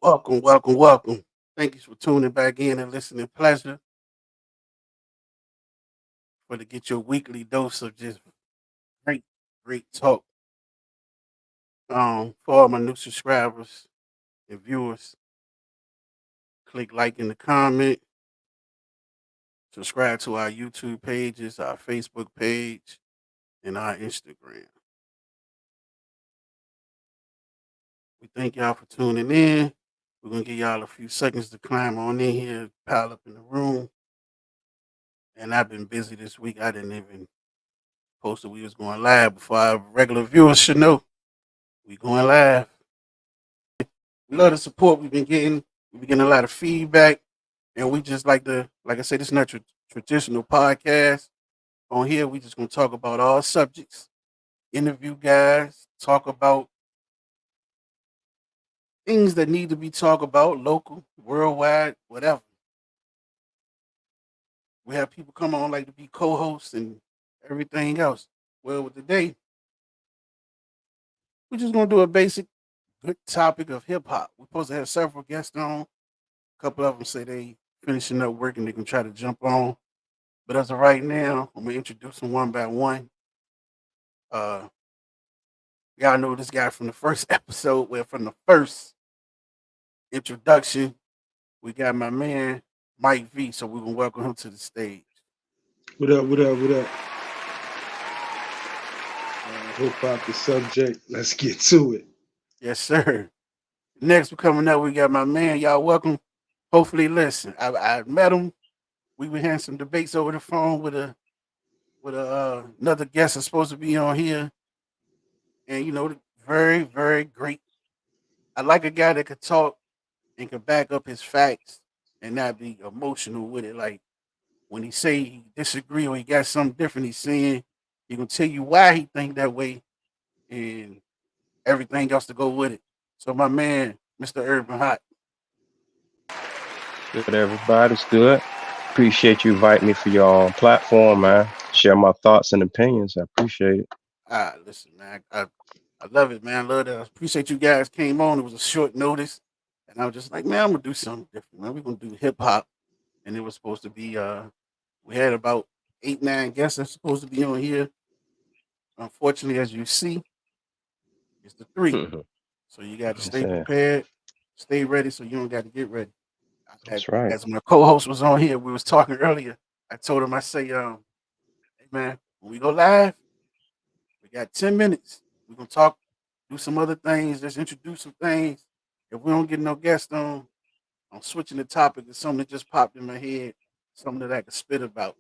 Welcome, welcome, welcome. Thank you for tuning back in and listening. Pleasure for to get your weekly dose of just great, great talk. For all my new subscribers and viewers, click like in the comment, subscribe to our YouTube pages, our Facebook page, and our Instagram. We thank y'all for tuning in. We're gonna give y'all a few seconds to climb on in here, pile up in the room. And I've been busy this week. I didn't even post that we was going live before our regular viewers should know. We going live. We love the support we've been getting. We've been getting a lot of feedback, and we just like I said, this is not traditional podcast. On here, we just gonna talk about all subjects, interview guys, talk about things that need to be talked about, local, worldwide, whatever. We have people come on like to be co-hosts and everything else. Well, with today, we're just gonna do a basic good topic of hip hop. We're supposed to have several guests on. A couple of them say they finishing up work and they can try to jump on. But as of right now, I'm gonna introduce them one by one. Uh, y'all know this guy from the first episode. Well, from the first introduction, we got my man Mike V. So we're gonna welcome him to the stage. What up, what up, what up? Hip hop the subject. Let's get to it. Yes, sir. Next, we're coming up. We got my man. Y'all welcome. Hopefully, listen. I met him. We were having some debates over the phone with another guest that's supposed to be on here, and very very great. I like a guy that could talk and could back up his facts and not be emotional with it. Like when he say he disagree or he got something different he's saying, he gonna tell you why he think that way and everything else to go with it. So my man, Mr. Urban Hot. Good, everybody. It's good. Appreciate you inviting me for your platform, man. Share my thoughts and opinions. I appreciate it. Listen, man, I love it, man. I love that. I appreciate you guys came on. It was a short notice, and I was just like, man, I'm gonna do something different, man. We're gonna do hip hop, and it was supposed to be. We had about 8, 9 guests that's supposed to be on here. Unfortunately, as you see, it's the three. So you got to I'm stay saying, prepared, stay ready, so you don't got to get ready. that's right. As my co-host was on here, we was talking earlier. I told him, I say, hey man, when we go live, we got 10 minutes. We're gonna talk, do some other things, just introduce some things. If we don't get no guest on, I'm switching the topic to something that just popped in my head, something that I can spit about.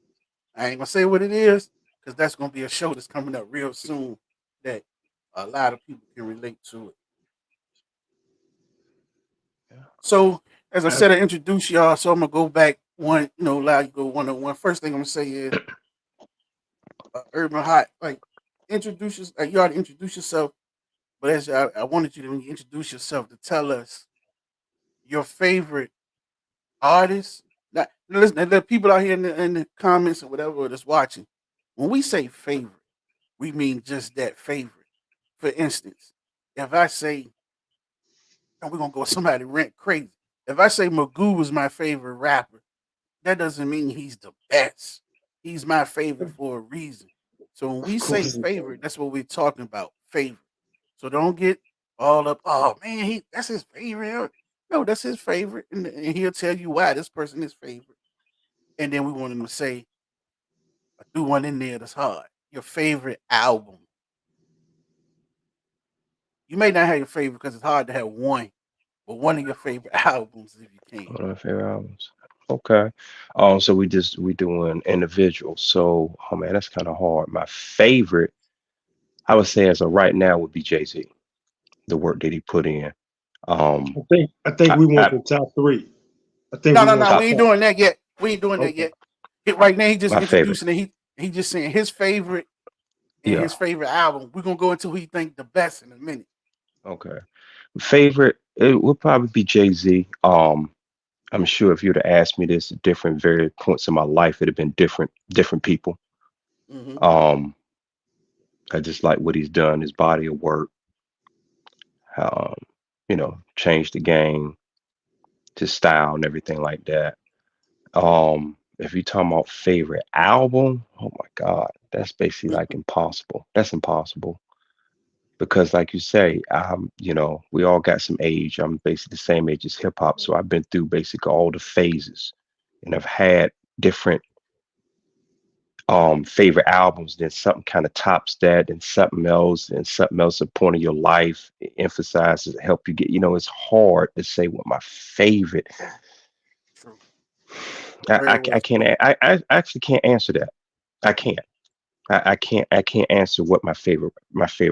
I ain't gonna say what it is, because that's gonna be a show that's coming up real soon that a lot of people can relate to it. Yeah. So, as I said, I introduce y'all. So I'm gonna go back one, allow you to go one on one. First thing I'm gonna say is, Urban Hot, like, you ought to introduce yourself. But as I wanted you to, when you introduce yourself, to tell us your favorite artist. Now, listen, the people out here in the comments or whatever that's watching. When we say favorite, we mean just that favorite. For instance, if I say, and we're gonna go with somebody rent crazy. If I say Magoo was my favorite rapper, that doesn't mean he's the best. He's my favorite for a reason. So when we Of say course. favorite, that's what we're talking about. Favorite. So don't get all up. Oh man, that's his favorite. No, that's his favorite, and he'll tell you why this person is favorite. And then we want him to say, do one in there that's hard. Your favorite album. You may not have your favorite because it's hard to have one, but one of your favorite albums if you can. One of my favorite albums. Okay. So we doing individuals. So, oh man, that's kind of hard. My favorite, I would say, as of right now, would be Jay-Z. The work that he put in. Um, I think I, we want I the top three. I think No, we no, want no. the We top ain't top. doing that yet. We ain't doing that Okay. yet. Right now, he just my favorite. introducing it. He just saying his favorite and Yeah. his favorite album. We're gonna go into who he think the best in a minute. Okay. Favorite, it would probably be Jay-Z. I'm sure if you'd have asked me this at different various points in my life, it'd have been different people. Hmm. Um, I just like what he's done, his body of work, um, changed the game. to style and everything like that. If you're talking about favorite album, oh my God, that's basically like impossible. That's impossible because, like you say, we all got some age. I'm basically the same age as hip hop, so I've been through basically all the phases, and I've had different favorite albums. Then something kind of tops that, and something else a point of your life it emphasizes, help you get. It's hard to say what my favorite. True. I can't. I actually can't answer that. I can't. I can't answer what my favorite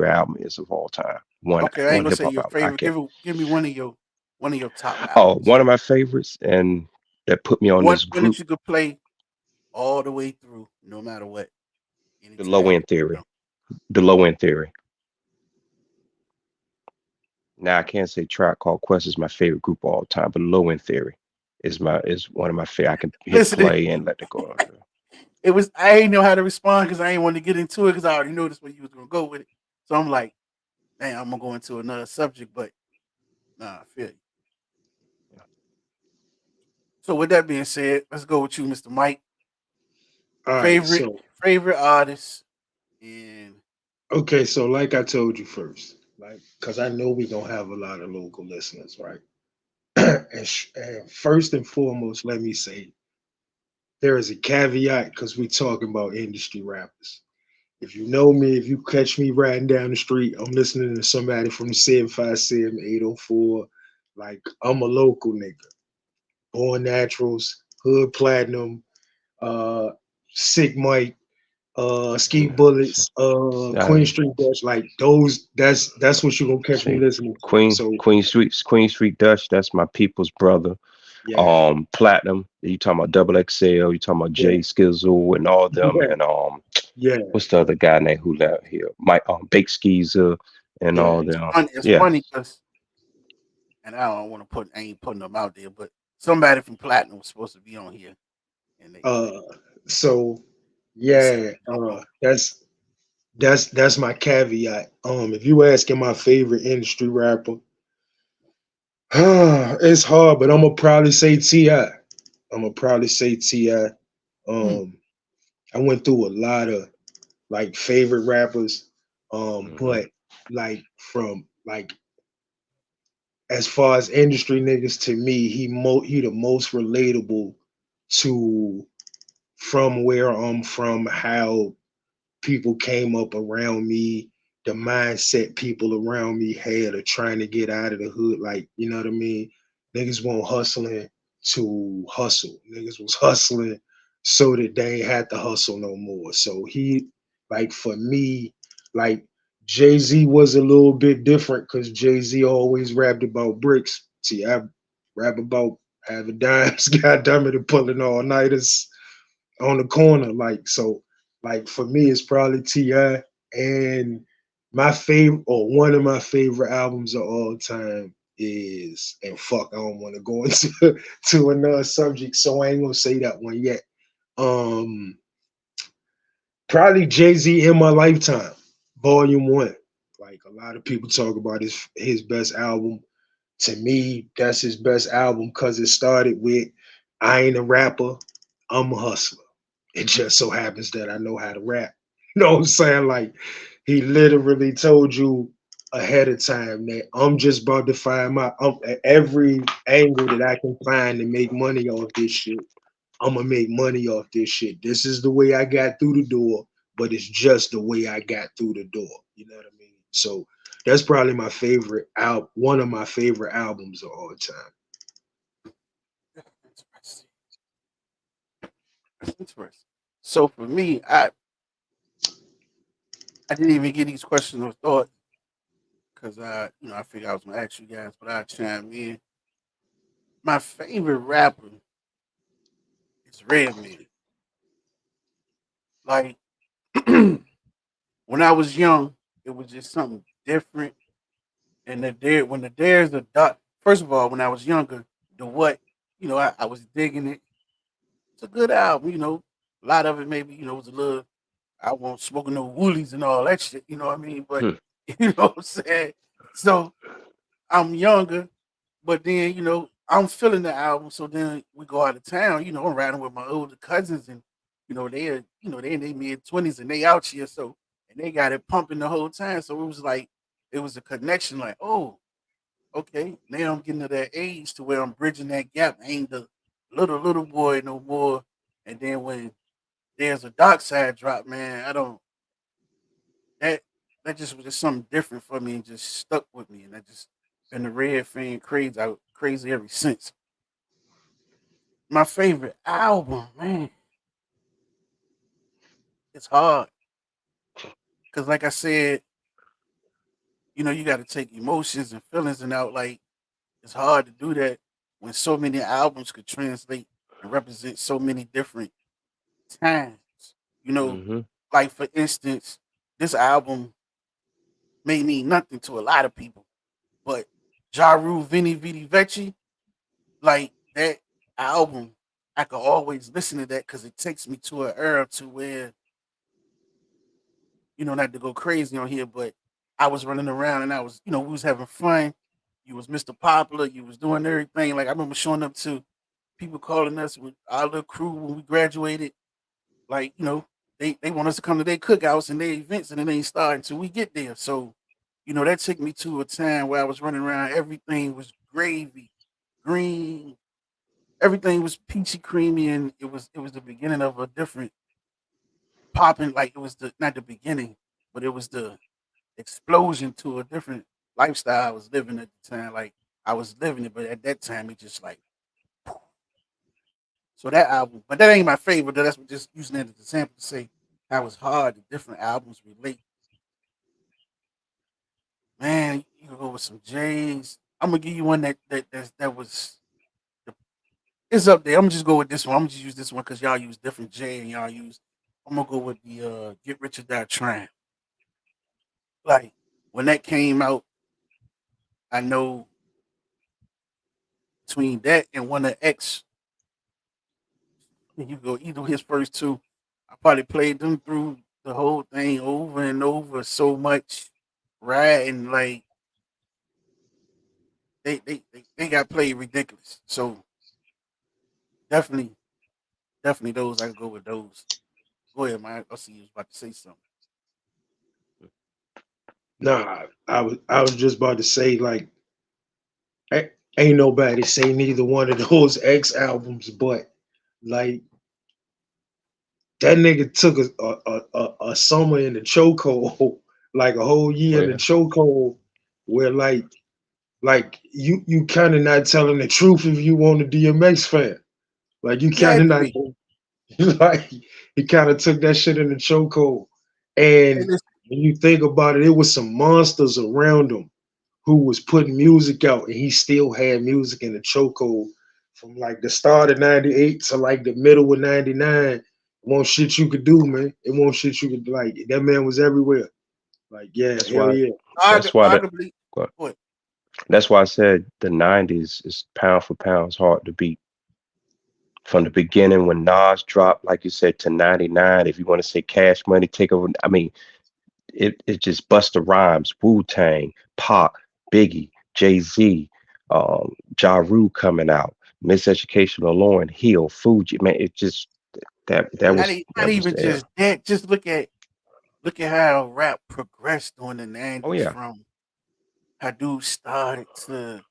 album is of all time. One Okay, I ain't one gonna hip say hop your album. I favorite. can't. Give me one of your top Oh, albums. one of my favorites, and that put me on One this that group, you could play all the way through, no matter what, the Low anytime. End Theory. The Low End Theory. Now I can't say Tribe Called Quest is my favorite group of all time, but Low End Theory is one of my favorite. I can hit Listen, play and let it go. it was I ain't know how to respond because I ain't want to get into it because I already noticed where you was gonna go with it. So I'm like, man, I'm gonna go into another subject, but nah, I feel you. So with that being said, let's go with you, Mr. Mike. All right, Favorite so favorite artist and okay, so like I told you first, like because I know we're gonna have a lot of local listeners, right? And first and foremost, let me say there is a caveat because we're talking about industry rappers. If you know me, if you catch me riding down the street, I'm listening to somebody from the 757, 804. Like, I'm a local nigga. Born Naturals, Hood Platinum, uh, Sick Mike, Ski Bullets, Queen Uh, Street Dutch. Like, those, that's what you're gonna catch me see, listening to. Queen So, Queen Street Dutch. That's my people's brother. yeah, Platinum. You talking about Double XL? You talking about yeah, Jay Skizzle and all them? yeah, And yeah, what's the other guy name who left here? Mike Bake Skeezer and yeah. all them. it's Yeah, funny because and I don't want to put I ain't putting them out there, but somebody from Platinum was supposed to be on here and Uh, so they said yeah, no. that's my caveat. If you asking my favorite industry rapper, it's hard, but I'm gonna probably say Ti. I'm gonna probably say Ti. Hmm. Um, I went through a lot of like favorite rappers, hmm but like from like as far as industry niggas to me, he the most relatable to from where I'm from, how people came up around me, the mindset people around me had of trying to get out of the hood. Like, you know what I mean? Niggas weren't hustling to hustle. Niggas was hustling so that they ain't had to hustle no more. So he, like for me, like Jay-Z was a little bit different because Jay-Z always rapped about bricks. See, I rap about having dimes, goddamn it, and pulling all-nighters on the corner. Like so, like for me, it's probably Ti. And my favorite or one of my favorite albums of all time is and fuck, I don't want to go into to another subject, so I ain't gonna say that one yet. Um, Probably Jay-Z in My Lifetime, Volume One. Like a lot of people talk about his best album. To me, that's his best album because it started with I ain't a rapper, I'm a hustler. It just so happens that I know how to rap. You know what I'm saying? Like he literally told you ahead of time that I'm just about to find my every angle that I can find to make money off this shit. I'm gonna make money off this shit. This is the way I got through the door, but it's just the way I got through the door. You know what I mean? So that's probably my favorite one of my favorite albums of all time. Interesting. That's interesting. So for me, I didn't even get these questions of thought because I figured I was gonna ask you guys, but I chime in. My favorite rapper is Redman. Like when I was young, it was just something different. And when the dares are dark, first of all, when I was younger, the what, I was digging it. It's a good album, A lot of it maybe, was a little I won't smoking no woolies and all that shit, you know what I mean? But hmm, you know what I'm saying? So I'm younger, but then, I'm feeling the album. So then we go out of town. I'm riding with my older cousins, and they in their mid-20s, and they out here. So and they got it pumping the whole time. So it was like it was a connection. Like, oh, okay, now I'm getting to that age to where I'm bridging that gap. I ain't the little boy no more. And then when there's a dark side drop, man, I don't that that just was just something different for me and just stuck with me. And I just been the Red fan crazy ever since. My favorite album, man, it's hard. Cause like I said, you gotta take emotions and feelings and out. Like it's hard to do that when so many albums could translate and represent so many different times. You know, Hmm. like for instance, this album may mean nothing to a lot of people, but Ja Rule, Vini Vidi Vecchi, like that album, I could always listen to that because it takes me to an era to where, not to go crazy on here, but I was running around and we was having fun. You was Mr. Popular, you was doing everything. Like I remember showing up to people calling us with our little crew when we graduated. Like, they want us to come to their cookouts and their events, and it ain't starting until we get there. So, that took me to a time where I was running around, everything was gravy, green, everything was peachy creamy, and it was the beginning of a different popping, like it was the not the beginning, but it was the explosion to a different lifestyle I was living at the time. Like I was living it, but at that time it just like so that album, but that ain't my favorite. That's just using that as an example to say how it's hard the different albums relate. Man, you can go with some J's. I'm gonna give you one that was it's up there. I'm gonna just go with this one. I'm gonna just use this one because y'all use different J and y'all use. I'm gonna go with the Get Rich or Die Trying. Like when that came out, I know between that and one of X, you go either his first two. I probably played them through the whole thing over and over so much, right? And like they got played ridiculous. So definitely, definitely those I could go with those. Go ahead, man. I see you was about to say something. Nah, I was just about to say like ain't nobody say neither one of those X albums, but like that nigga took a summer in the chokehold, like a whole year in the Well, chokehold, where like you kind of not telling the truth if you want a DMX fan. Like you He kind of had to not be. like he kind of took that shit in the chokehold. Hey, And listen, when you think about it, it was some monsters around him who was putting music out, and he still had music in the chokehold from like the start of '98 to like the middle of '99. Won't shit you could do, man. It won't shit you could like. That man was everywhere. Like, yeah, that's hell why. yeah. That's why that. arguably, Well, what? that's why I said the '90s is pound for pound is hard to beat. From the beginning when Nas dropped, like you said, to '99. If you want to say Cash Money, take over. I mean, it just Busta Rhymes, Wu Tang, Pac, Biggie, Jay Z, Ja Rule coming out, Miseducation of Lauryn Hill, Fuji. Man, it just that Not, was e- not that was even there. just that. Just look at how rap progressed during the Oh '90s. yeah, From how dudes started to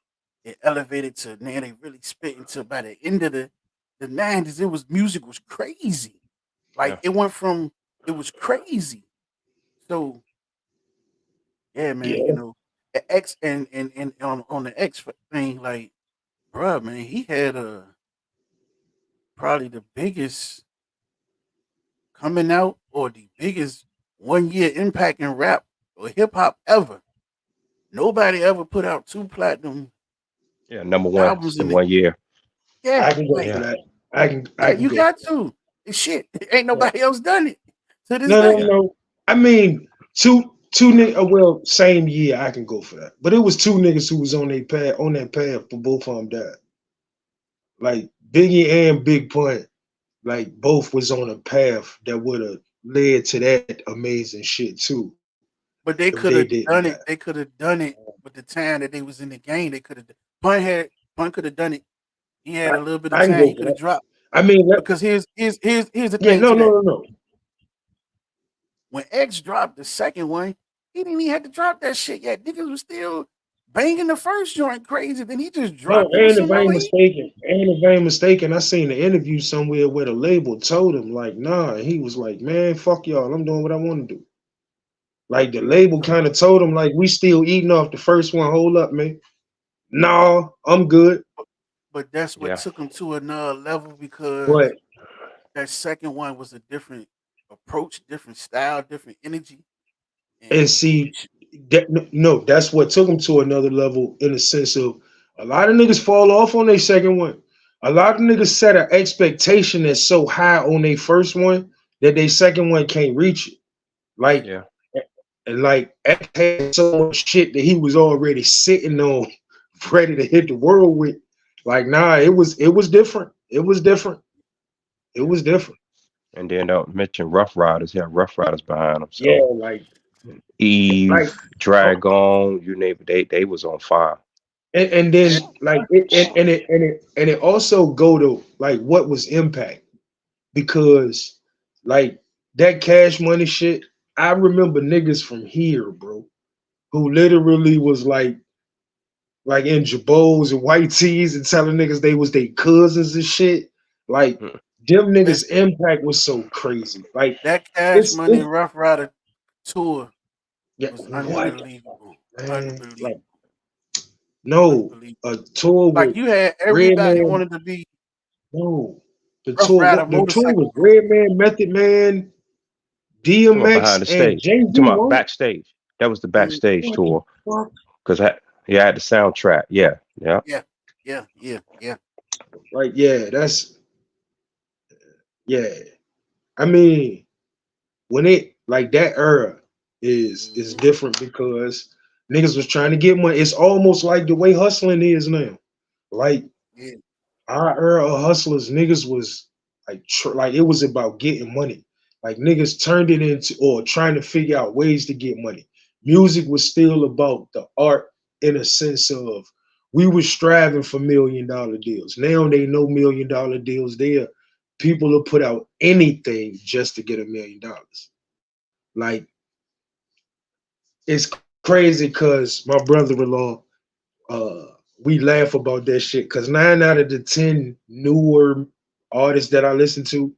it elevated to now they really spit into by the end of the '90s. It was music was crazy. Like yeah. it went from it was crazy. So yeah, man, Yeah. the X and on the X thing, like, bruh, man, he had probably the biggest coming out or the biggest 1 year impact in rap or hip hop ever. Nobody ever put out two platinum Yeah, number one, albums it's the in it. 1 year. Yeah, I can go like for Yeah, that. yeah, I can you go got for to. Shit, ain't that. nobody else done it to this No, no, day. yeah. no. I mean, two niggas. Well, same year, I can go for that. But it was two niggas who was on that path, but both of them died. Like Biggie and Big Pun, like both was on a path that would have led to that amazing shit too, But if they they could have didn't done die. it. They could have done it with the time that they was in the game. They could have. Pun had Pun could have done it. He had a little bit of I can time. go He for could have that. dropped. I mean, Because here's the yeah, thing to that. no. When X dropped the second one, he didn't even have to drop that shit yet. Niggas was still banging the first joint crazy. Then he just No, dropped it with some more heat. ain't if I ain't mistaken, I seen an interview somewhere where the label told him, like, nah, and he was like, man, fuck y'all, I'm doing what I want to do. Like, the label kind of told him, like, we still eating off the first one, hold up, man. Nah, I'm good. But that's what Yeah. took him to another level because But that second one was a different approach, different style, different energy. and see, no, that's what took him to another level in the sense of a lot of niggas fall off on their second one. A lot of niggas set an expectation that's so high on their first one that their second one can't reach it. Like, Yeah. and like X had so much shit that he was already sitting on, ready to hit the world with. Like, nah, it was different. It was different. It was different. And then don't mention Rough Riders. He had Rough Riders behind him. Yeah, So like Eve, Dragon, you name it, they was on fire. and then like it also go to like what was impact because like that Cash Money shit. I remember niggas from here, bro, who literally was like in jabos and white tees and telling niggas they was their cousins and shit. Like Hmm. them niggas' Listen, impact was so crazy. Like that Cash Money Rough Rider tour yeah, was what unbelievable. man? Like Unbelievable. no, a tour Like with you had everybody Redman. wanted to be No, Rough Rider the tour motorcycle was group. Redman, Method Man, Talking about behind DMX, the and stage. Jay Z. Talking about backstage. That was the backstage What the tour. fuck? Because he had the soundtrack. Yeah. Yeah. Yeah. Like yeah, that's yeah. I mean, when it like that era is different because niggas was trying to get money. It's almost like the way hustling is now. Like Yeah. our era of hustlers, niggas was like it was about getting money. Like niggas turned it into or trying to figure out ways to get money. Music was still about the art in a sense of we were striving for $1 million deals. Now they know $1 million deals there. People will put out anything just to get $1 million. Like it's crazy because my brother-in-law, uh, we laugh about that shit because 9 out of the 10 newer artists that I listen to,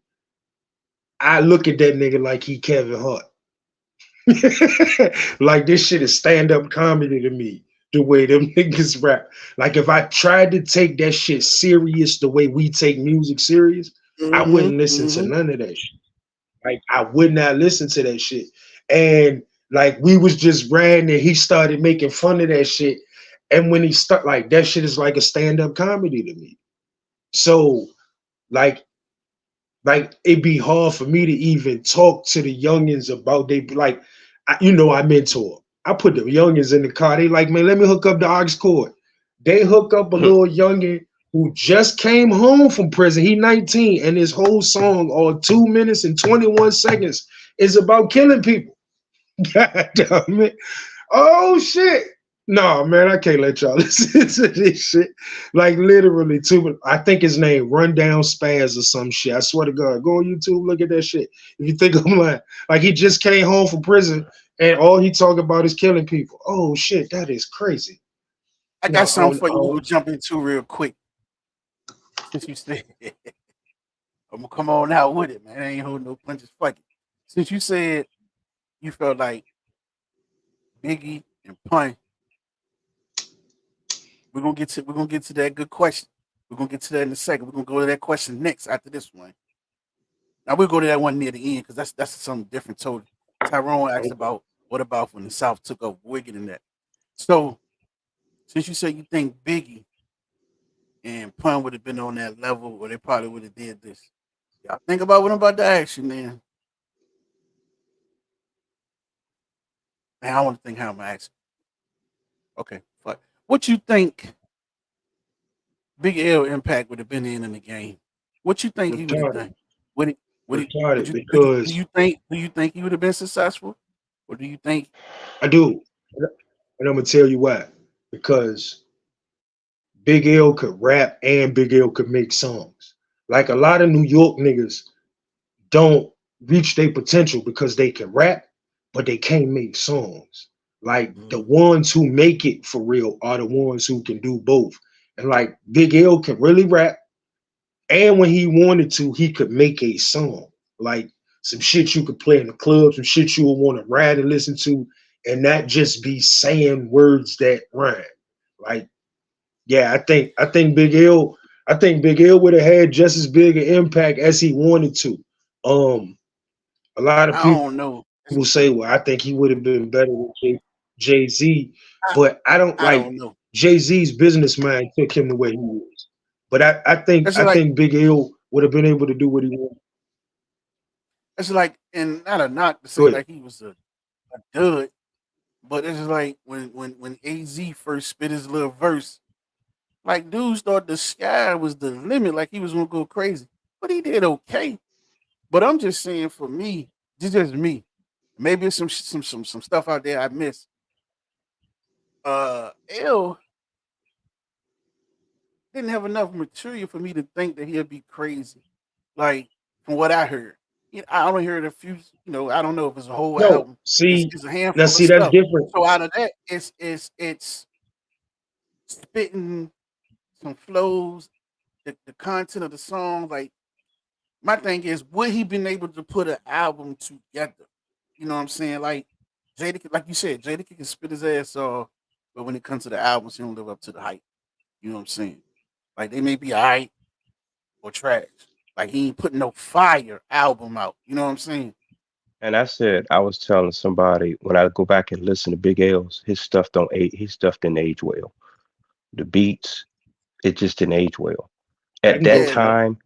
I look at that nigga like he Kevin Hart. Like this shit is stand-up comedy to me, the way them niggas rap. Like if I tried to take that shit serious the way we take music serious, I wouldn't listen to none of that shit. Like I would not listen to that shit. And like we was just ran and he started making fun of that shit. And when he start like that shit is like a stand-up comedy to me. So like it'd be hard for me to even talk to the youngins about they like I mentor. I put the youngins in the car. They like, man, let me hook up the aux cord. They hook up a little youngin who just came home from prison. He 19, and his whole song, or 2 minutes and 21 seconds, is about killing people. God damn it. Oh shit. No, man, I can't let y'all listen to this shit. Like literally, too. I think his name Rundown Spaz or some shit. I swear to God, go on YouTube, look at that shit. If you think I'm lying, like he just came home from prison and all he talk about is killing people. Oh shit, that is crazy. I got something for you we're gonna jump into real quick. Since you said I'm gonna come on out with it, man. I ain't holding no punches. Fuck it. Since you said you felt like Biggie and Pun, we're gonna get to that good question. We're gonna get to that in a second. We're gonna go to that question next after this one. Now we'll go to that one near the end because that's something different totally. Tyrone asked about what about when the South took over Wicked and that. So since you said you think Biggie and Pun would have been on that level, or they probably would have did this. Y'all think about what I'm about to ask you, man. Man, I want to think how I'm asking. Okay, fuck. What you think Big L impact would have been in the game? What you think he would have done? Would it? Retarded Do because you think he would have been successful, or do you think? I do, and I'm gonna tell you why. Because Big L could rap and Big L could make songs. Like a lot of New York niggas don't reach their potential because they can rap, but they can't make songs. Like the ones who make it for real are the ones who can do both. And like Big L can really rap, and when he wanted to, he could make a song. Like some shit you could play in the club, some shit you would want to ride and listen to, and not just be saying words that rhyme. Like, yeah, I think Big L would have had just as big an impact as he wanted to. A lot of I people don't know. say, well, I think he would have been better than Jay-Z, I, but I don't I like don't know. Jay-Z's business mind took him the way he was. But It's I like think Big L would have been able to do what he wanted. and not a knock to Go say ahead. like he was a dud, but it's just like when AZ first spit his little verse, like dudes thought the sky was the limit, like he was gonna go crazy. But he did okay. But I'm just saying for me, just me. Maybe it's some stuff out there I missed. L didn't have enough material for me to think that he'd be crazy. Like from what I heard. I only heard a few, I don't know if it's a whole No, album. see, It's a now handful of see that's stuff. different. So out of that, it's spitting some flows, the content of the song. Like my thing is, would he been able to put an album together? You know what I'm saying? Like Jada, like you said, Jada can spit his ass off, but when it comes to the albums, he don't live up to the hype. You know what I'm saying? Like they may be alright or trash. Like he ain't putting no fire album out. You know what I'm saying? And I said, I was telling somebody when I go back and listen to Big L's, his stuff don't age, his stuff didn't age well. The beats, it just didn't age well. I At can go that Yeah, for that. time,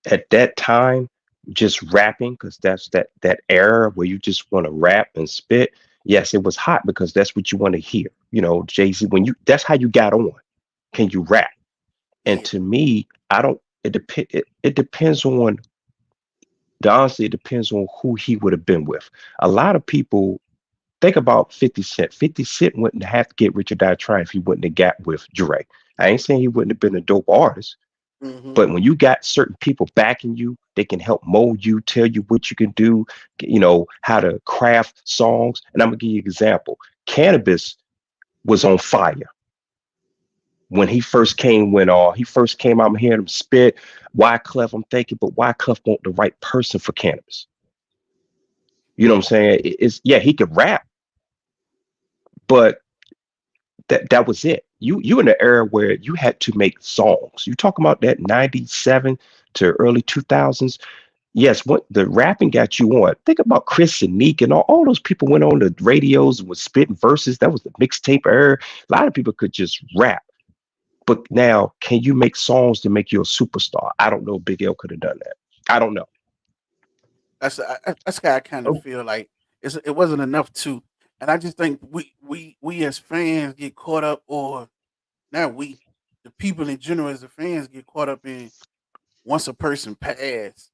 at that time, just rapping, because that's that era where you just want to rap and spit. Yes, it was hot because that's what you want to hear. You know, Jay-Z, when you that's how you got on. Can you rap? And yeah. to me, I don't it depends on honestly, it depends on who he would have been with. A lot of people think about 50 Cent. 50 Cent wouldn't have to get Rich or Die Trying if he wouldn't have got with Dre. I ain't saying he wouldn't have been a dope artist, Mm-hmm. but when you got certain people backing you, they can help mold you, tell you what you can do, how to craft songs. And I'm gonna give you an example. Cannabis was on fire when he first came out. I'm hearing him spit. Wyclef, I'm thinking, but Wyclef want the right person for Cannabis. You know what I'm saying? It's yeah, he could rap, but that was it. You in the era where you had to make songs. You talking about that 97 to early 2000s. Yes, what the rapping got you on. Think about Chris and Neek and all those people went on the radios and was spitting verses. That was the mixtape era. A lot of people could just rap. But now, can you make songs to make you a superstar? I don't know if Big L could have done that. I don't know. That's how I kind of Oh, feel like it wasn't enough to, and I just think we as fans get caught up, or not we, the people in general as the fans get caught up in once a person passed.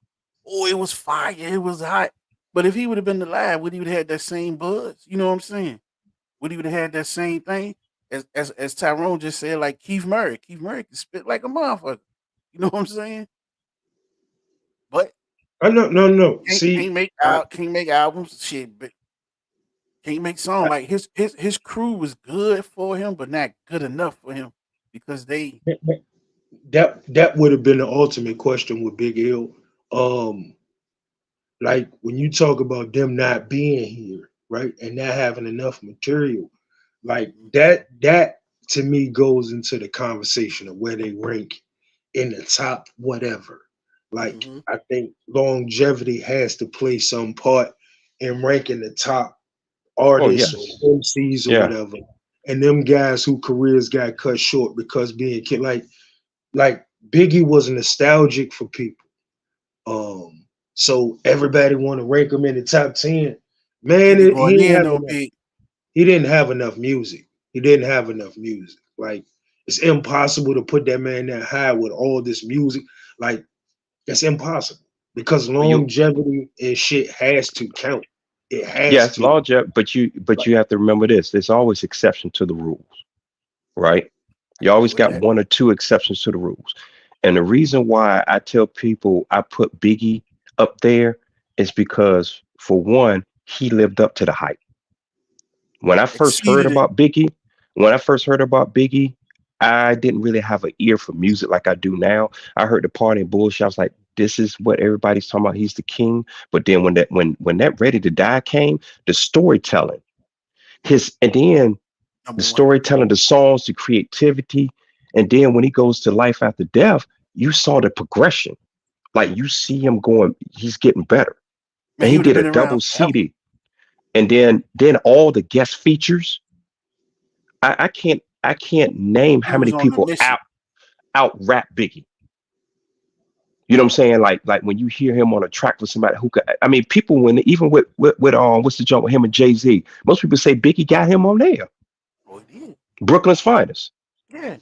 Oh, it was fire, it was hot. But if he would have been alive, would he would have had that same buzz? You know what I'm saying? Would he would have had that same thing? As Tyrone just said, like Keith Murray. Keith Murray can spit like a motherfucker. You know what I'm saying? But no. can't, See, can't make I, out can't make albums. Shit, but can't make songs. I, Like his crew was good for him, but not good enough for him because they that would have been the ultimate question with Big L. Um, like when you talk about them not being here, right, and not having enough material, like that to me goes into the conversation of where they rank in the top whatever. Like mm-hmm. I think longevity has to play some part in ranking the top Oh artists yes. or MCs or Yeah. whatever. And them guys who careers got cut short because being kid like Biggie was nostalgic for people. So everybody want to rank him in the top 10. Man, Biggie he going didn't in have though enough. big. He didn't have enough music. He didn't have enough music. Like it's impossible to put that man that high with all this music. Like it's impossible because Well, you longevity and shit has to count. It has yes, to. longevity, but you Like have to remember this. There's always exception to the rules, right? You agree always with got that. one or two exceptions to the rules. And the reason why I tell people I put Biggie up there is because, for one, he lived up to the hype. When I first heard Exceeded it. about Biggie, when I first heard about Biggie, I didn't really have an ear for music like I do now. I heard the party and bullshit. I was like, this is what everybody's talking about. He's the king. But then when that Ready to Die came, the storytelling, and then the Number one. storytelling, the songs, the creativity, and then when he goes to life after death, you saw the progression. Like you see him going, he's getting better. Man, And he he would have did a been double around forever. CD. And then all the guest features. I can't name He how was many on a people mission. out rap Biggie. You know what I'm saying? Like when you hear him on a track with somebody who could, I mean, people when even with what's the joint with him and Jay-Z, most people say Biggie got him on there. Oh, he did. Brooklyn's finest. Yeah.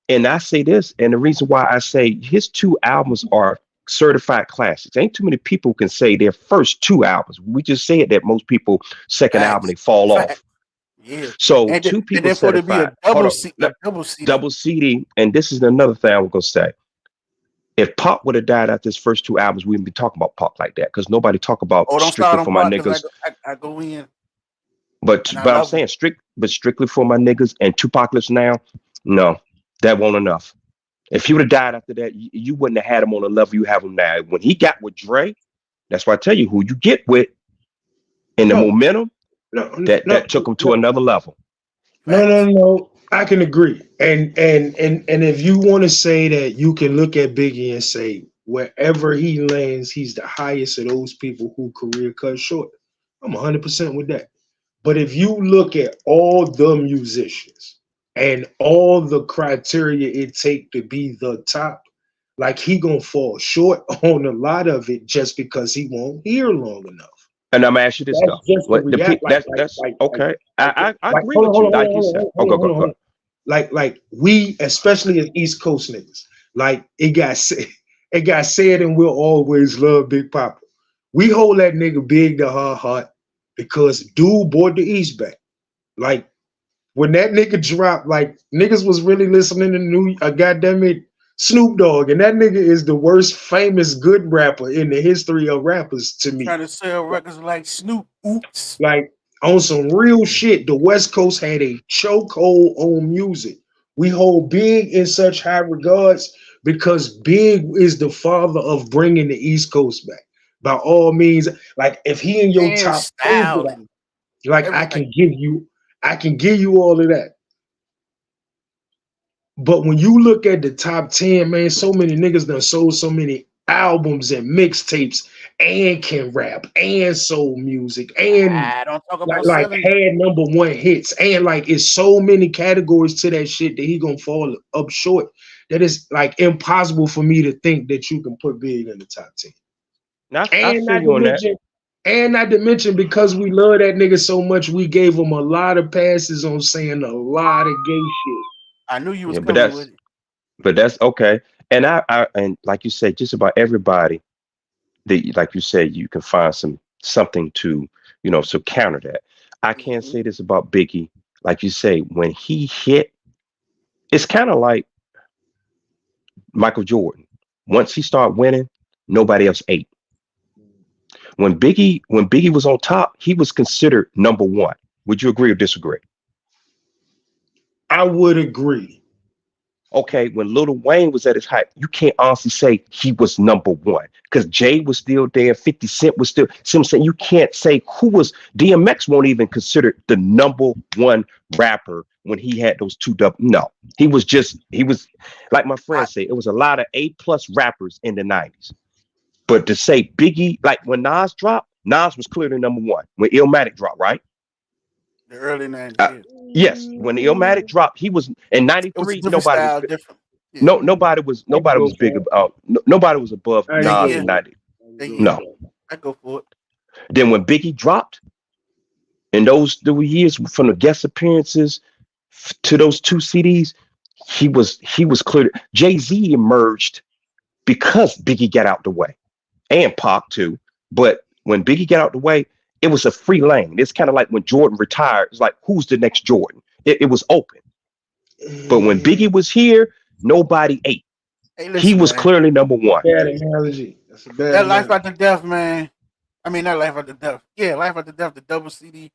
And I say this, and the reason why I say his two albums are certified classics. Ain't too many people can say their first two albums. We just said that most people second album Facts. they fall Facts. off. Yeah. So And two and people then for it to be certified. Hold on, a double CD. double CD, and this is another thing I'm gonna say. If Pop would have died after his first two albums, we wouldn't be talking about Pop like that because nobody talk about Oh, don't strictly start on for my part because niggas. I go in But and I but I'm love him. saying strictly for my niggas and Tupacalypse now, no, that won't enough. If he would have died after that, you wouldn't have had him on the level you have him now. When he got with Dre, that's why I tell you who you get with and the No, momentum no, that took him to no, another level. no, Facts. no. I can agree. And if you want to say that you can look at Biggie and say wherever he lands, he's the highest of those people who career cut short. I'm 100% with that. But if you look at all the musicians and all the criteria it take to be the top, like he gonna fall short on a lot of it just because he won't hear long enough. And I'm gonna ask you this That's though. just the What the react. that's okay. I agree Hold on, with hold you. on, hold Like on, you hold said. on, Oh, hold on, go hold go on, hold go. on. Like we, especially as East Coast niggas, like it got said, and we'll always love Big Papa. We hold that nigga big to our heart because dude brought the East back. Like when that nigga dropped, like niggas was really listening to goddamn it, Snoop Dogg, and that nigga is the worst famous good rapper in the history of rappers to me. Trying to sell records like Snoop. Oops. Like on some real shit, the West Coast had a chokehold on music. We hold Big in such high regards because Big is the father of bringing the East Coast back. By all means, like if he in your And top style 100, and like everything. I can give you all of that. But when you look at the top 10, man, so many niggas done sold so many albums and mixtapes and can rap and soul music and I don't talk like about like selling. had number one hits and like it's so many categories to that shit that he gonna fall up short that it's like impossible for me to think that you can put Big in the top 10. Now I And feel not you to on that. mention, because we love that nigga so much, we gave him a lot of passes on saying a lot of gay shit. I knew you was Yeah, but coming with that's it. but that's okay. And and like you said, just about everybody that like you said, you can find something to, so counter that. I can't Hmm. say this about Biggie. Like you say, when he hit, it's kind of like Michael Jordan. Once he started winning, nobody else ate. When Biggie was on top, he was considered number one. Would you agree or disagree? I would agree. Okay, when Lil Wayne was at his height, you can't honestly say he was number one because Jay was still there, 50 Cent was still. See what I'm saying? You can't say who was. DMX won't even consider the number one rapper when he had those two double. No, he was like my I, friends say, it was a lot of A+ rappers in the 90s. But to say Biggie, like when Nas dropped, Nas was clearly number one. When Illmatic dropped, right? the early 90s, Uh, yeah. yes, when Illmatic dropped, he was in It was a '93. different style, different. Yeah. I can Nobody go was big for it. about nobody was above I can They go Nas yeah. in for it. '90. I can They go yeah. No. for it. I go for it. Then when Biggie dropped, in those 3 years from the guest appearances to those two CDs, he was clear. Jay-Z emerged because Biggie got out the way, and Pac too. But when Biggie got out the way, it was a free lane. It's kind of like when Jordan retired. It's like who's the next Jordan? It was open. But when Biggie was here, nobody ate. Hey, He listen, was man. clearly number one. Bad analogy. That's a bad That Life analogy. After Death, man. I mean, not Life After Death. Yeah, Life After Death, the double CD.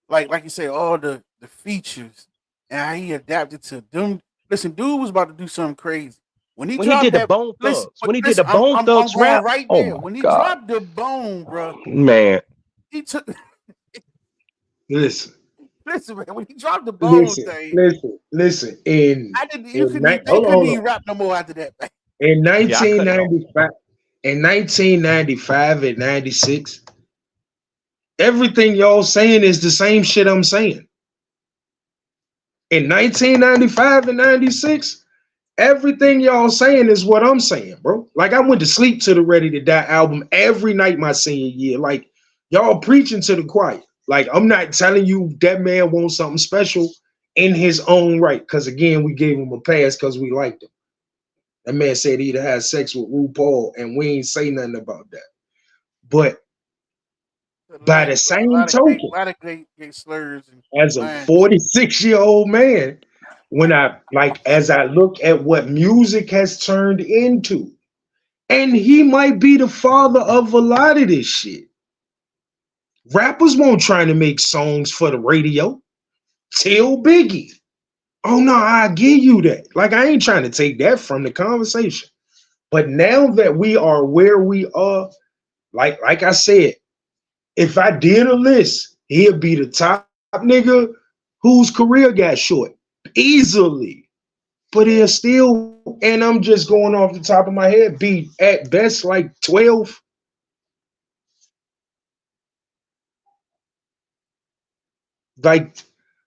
Like you say, all the features and how he adapted to them. Listen, dude was about to do something crazy when he When he dropped did the that. Bone Listen, Thugs, when he did listen, the Bone I'm Thugs going rap, right oh there. my When he God, dropped the bone, bro, man. he took. Listen, Listen, man, when he dropped the bone listen, thing, listen. I didn't. You couldn't. They couldn't even rap no more after that. Man. In Yeah, I cut it off. 1995 and 96, everything y'all saying is the same shit I'm saying. In 1995 and 96, everything y'all saying is what I'm saying, bro. Like I went to sleep to the Ready to Die album every night my senior year. Like y'all preaching to the choir. Like I'm not telling you that man wants something special in his own right. Because again, we gave him a pass because we liked him. That man said he'd had sex with RuPaul, and we ain't say nothing about that. But by the same token, A lot of gay slurs. as a 46-year-old man, when as I look at what music has turned into, and he might be the father of a lot of this shit. Rappers won't try to make songs for the radio. Tell Biggie. Oh no, I give you that. Like I ain't trying to take that from the conversation. But now that we are where we are, like I said, if I did a list, he'll be the top nigga whose career got short easily. But he'll still, and I'm just going off the top of my head, be at best like 12. Like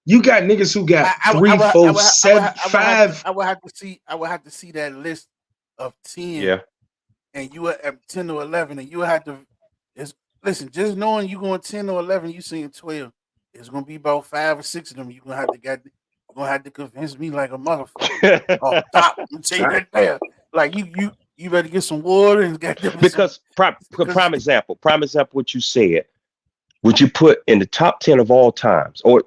you got niggas who got 3, 4, 7, 5. I would have to see that list of 10. Yeah. And you were at 10 or 11, and you have to listen. Just knowing you going 10 or 11, you seeing 12. It's gonna be about 5 or 6 of them. You're gonna have to convince me like a motherfucker. Oh, stop! I'm tell you that there. Like you better get some water and get them. Because prime example, what you said. Would you put in the top 10 of all times, or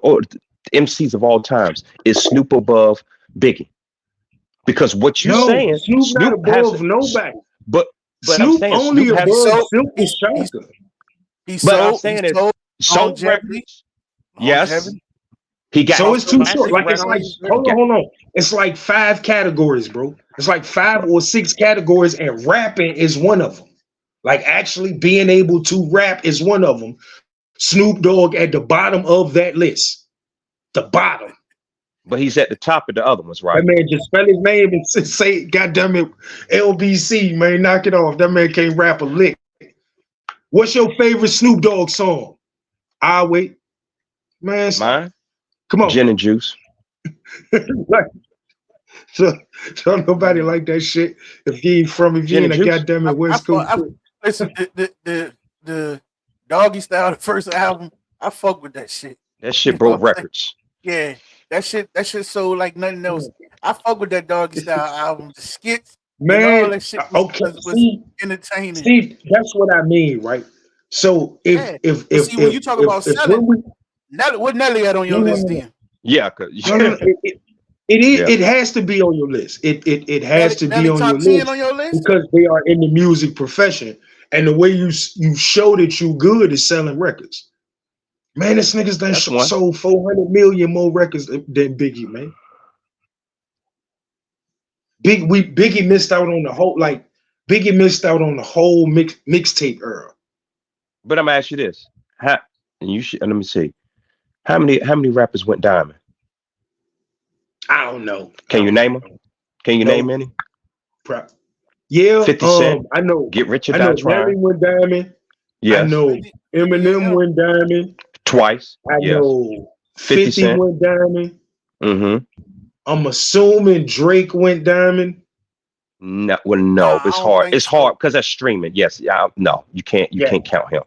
MCs of all times, is Snoop above Biggie? Because what you're saying, Snoop not above nobody. But Snoop I'm saying only Snoop above Silk and Shaka. But I'm saying is sold records. Yes. He got so it's too short. Like it's like hold on. It's like 5 categories, bro. It's like 5 or 6 categories, and rapping is one of them. Like actually being able to rap is one of them. Snoop Dogg at the bottom of that list. The bottom. But he's at the top of the other ones, right? That man just spell his name and say, goddamn it, LBC, man, knock it off. That man can't rap a lick. What's your favorite Snoop Dogg song? I'll wait. Man, mine? Come on. Gin and Juice. Like, so nobody like that shit. If he ain't from, if he ain't a goddamn it West Coast. Listen, the Doggy Style, the first album, I fuck with that shit. That shit broke records. Yeah, that shit sold like nothing else. I fuck with that Doggy Style album, the skits, man. All that shit was entertaining. See, that's what I mean, right? So if when you talk about selling, what Nelly had on your list then? Yeah, it has to be on your list. It has to be on your list because they are in the music profession, and the way you show that you good is selling records. Man, this nigga's done sold 400 million more records than Biggie, man. Biggie missed out on the whole mixtape era. But I'm gonna ask you this: let me see, how many rappers went diamond? I don't know. Can you name them? Can you name any? Yeah, 50 Cent. I know. Get Rich or Die Trying. Nelly went diamond. Yes. I know Eminem went diamond twice. I know 50 went diamond. Mm-hmm. I'm assuming Drake went diamond. No, well, no, it's hard. It's hard because that's streaming. Yes, no, you can't. You can't count him.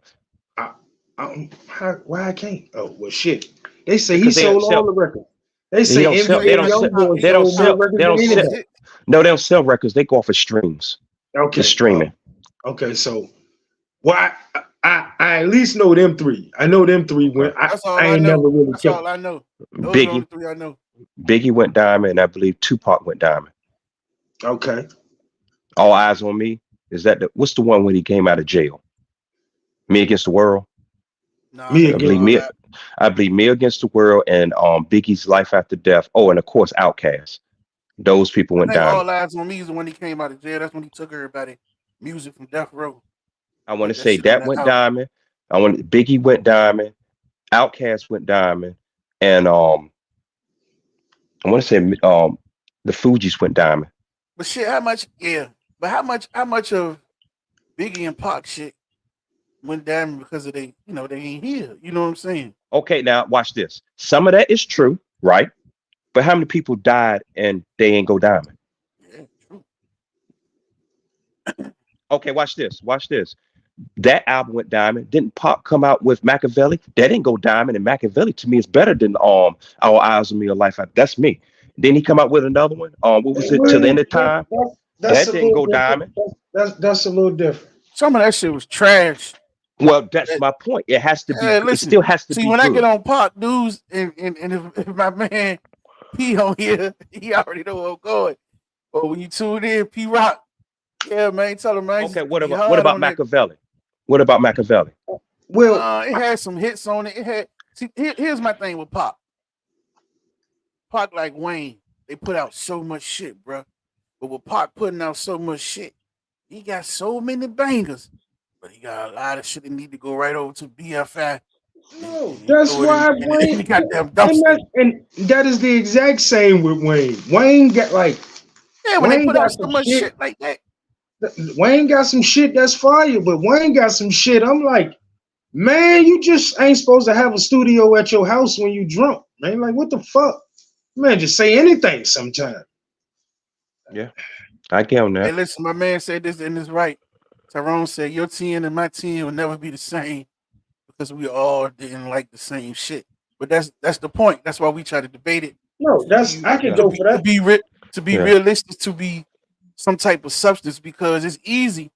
Why I can't? Oh well, shit. They say he sold all the records. They say they don't sell. No, they don't sell records. They go off of streams. Okay, streaming. Okay, so why? I at least know them 3. I know them 3 went. I ain't never really. That's all I know. Those Biggie. are the 3 I know. Biggie went diamond, and I believe Tupac went diamond. Okay. All Eyes on Me. Is that what's the one when he came out of jail? Me Against the World. Nah, Me they I did again. believe all me. that. I believe Me Against the World and Biggie's Life After Death. Oh, and of course Outkast. Those people I went think diamond. All Eyes on Me is when he came out of jail. That's when he took everybody music from Death Row. I want to Put that say shit on that that went album. diamond. I want Biggie went diamond. Outkast went diamond, and I want to say the Fugees went diamond. But shit, how much? Yeah, but how much of Biggie and Pac shit went down because of they, they ain't here. You know what I'm saying? Okay, now watch this. Some of that is true, right? But how many people died and they ain't go diamond? Yeah, true. Okay, watch this. Watch this. That album went diamond. Didn't Pop come out with Machiavelli? That didn't go diamond, and Machiavelli to me is better than Our Eyes on Me or Life. That's me. Then he come out with another one. What was it? Till the End of Time. That's That a didn't little go different. diamond. That's a little different. Some of that shit was trash. Well, that's That, my point. It has to be. It listen, still has to see, be when I get good. on Pac news and if my man P on here, he already know where I'm going. But when you tune in, P Rock, yeah, man, tell him, man, Okay, just what be about hard on that. Machiavelli? What about Machiavelli? Well, It had some hits on it. It had. See, here's my thing with Pac. Pac like Wayne, they put out so much shit, bro. But with Pac putting out so much shit, he got so many bangers, but he got a lot of shit that need to go right over to BFI no, and that's throw it why in the Wayne, goddamn and dumpster. that is the exact same with Wayne. Yeah, when they Wayne put out got so some much shit. shit like that. Wayne got some shit that's fire, but Wayne got some shit. I'm like, man, you just ain't supposed to have a studio at your house when you drunk, man. Like, what the fuck, man? Just say anything sometime. Yeah, I get on Hey, that. listen, my man said this and it's right. Tyrone said your 10 and my 10 will never be the same because we all didn't like the same shit. But that's the point. That's why we try to debate it No, to that's be I could Yeah, to go be for to that. be re- to be yeah. realistic, to be some type of substance because it's easy.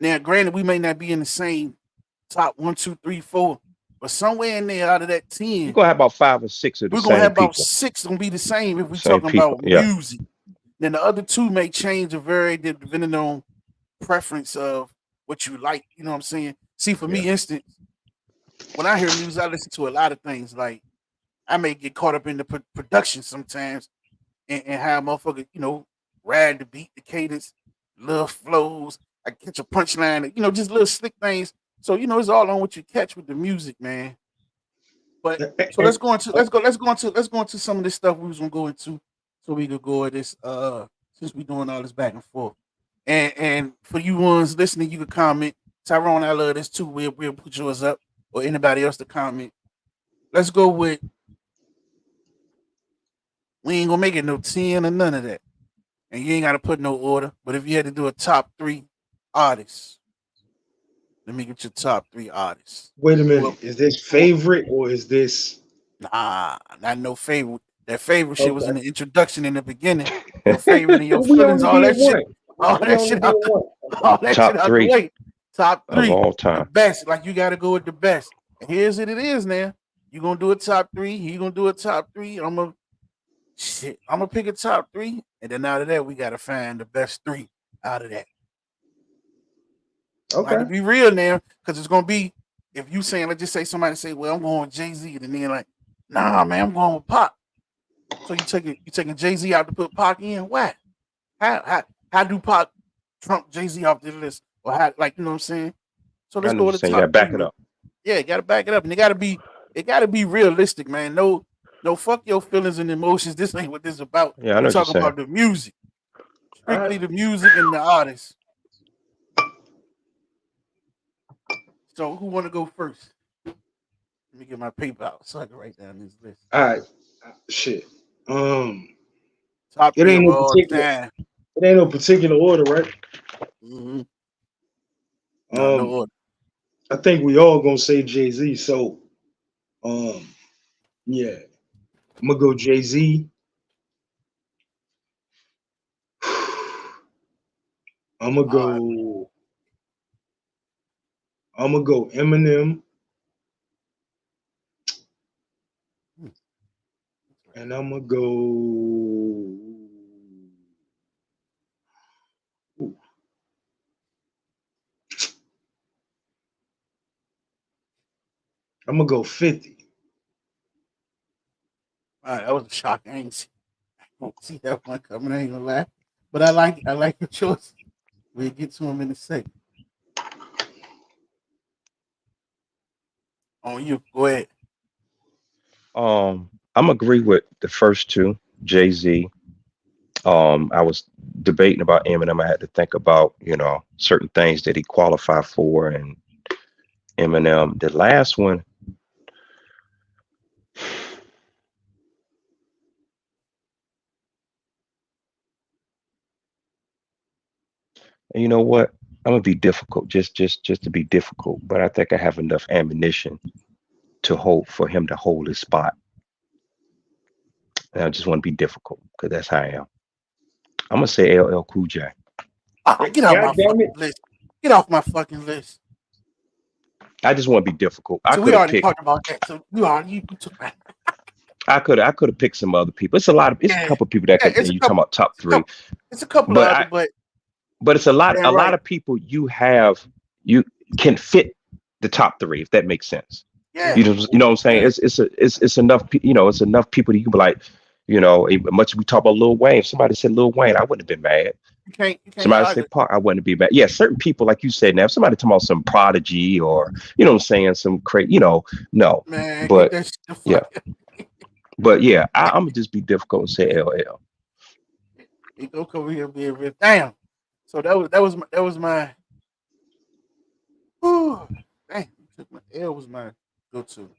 Now, granted, we may not be in the same top 1, 2, 3, 4, but somewhere in there out of that You're 10, gonna have about 5 or 6 of the we're gonna same have about people. 6 gonna be the same if we Same talking people. about Yeah, music. Then the other two may change or vary depending on preference of what you like. You know what I'm saying? See, for yeah. me, instance, when I hear music, I listen to a lot of things. Like I may get caught up in the production sometimes and how motherfucker, ride the beat, the cadence, little flows. I catch a punchline, just little slick things. So it's all on what you catch with the music, man. But so let's go into some of this stuff we was gonna go into, so we could go at this. Since we doing all this back and forth, and for you ones listening, you can comment. Tyrone, I love this too. We'll put yours up or anybody else to comment. Let's go with we ain't gonna make it no 10 or none of that, and you ain't gotta put no order. But if you had to do a top 3 artists, let me get your top 3 artists. Wait a Well, minute. Is this well, favorite or is this nah, not no favorite. That favorite shit was in okay? the introduction in the beginning. Your favorite and your We feelings, only all did that shit, one. all We that only shit did out the, one. all that shit Top out the three way. Top of three, all the time. best. Like you got to go with the best. And here's what it is now. You gonna do a top three. He gonna do a top three. I'm gonna pick a top three, and then out of that, we gotta find the best three out of that. I have Okay. to be real now, because it's gonna be if you saying, let's just say somebody say, well, I'm going with Jay-Z, and then like, nah, man, I'm going with Pop. So you taking Jay-Z out to put Pac in? Why? How do Pac trump Jay-Z off the list? Or how, like, you know what I'm saying? So I let's know go you're with the saying you top gotta three, back it man. up. Yeah, you gotta back it up. And it gotta be realistic, man. No, fuck your feelings and emotions. This ain't what this is about. Yeah, I We know what you're talking saying. about the music. All Strictly right. the music and the artists. So who wanna go first? Let me get my paper out so I can write down this list. All right. Shit. Um, Top it three ain't of no all particular. time. It ain't no particular order, right? Mm-hmm. No Um, order. I think we all gonna say Jay Z. So, um, yeah, I'm gonna go Jay Z. I'm gonna All right. go. I'm gonna go Eminem, Hmm. And I'm gonna go. Ooh, I'm gonna go 50. All right, that was a shock. I don't see that one coming. I ain't gonna lie, but I like your choice. We'll get to him in a second. On you, go ahead. I'm agree with the first two, Jay-Z. I was debating about Eminem. I had to think about, certain things that he qualified for, and Eminem. The last one, you know what? I'm gonna be difficult, just to be difficult. But I think I have enough ammunition to hold for him to hold his spot. And I just want to be difficult because that's how I am. I'm gonna say LL Cool J. Get off God my damn fucking it. list. Get off my fucking list. I just want to be difficult. I So we could have already picked. talked about that. So you took my I could have picked some other people. It's a lot of. It's a yeah. couple of people that Yeah, could. And you talking about top it's a three, couple, it's a couple of but others, but it's a lot. damn A lot right. of people you can fit the top three if that makes sense. Yeah, You know what I'm saying? yeah. It's enough. It's enough people that you can be like. Much we talk about Lil Wayne. If somebody said Lil Wayne, I wouldn't have been mad. You can't Somebody argue, said Park, I wouldn't be mad. Yeah, certain people, like you said, now if somebody talking about some Prodigy or what I'm saying, some crazy, no. man. Get But that shit the yeah, fuck. but yeah, I'm gonna just be difficult and say LL. You go over here being real. Damn. So that was my. Whew, dang, L was my go to.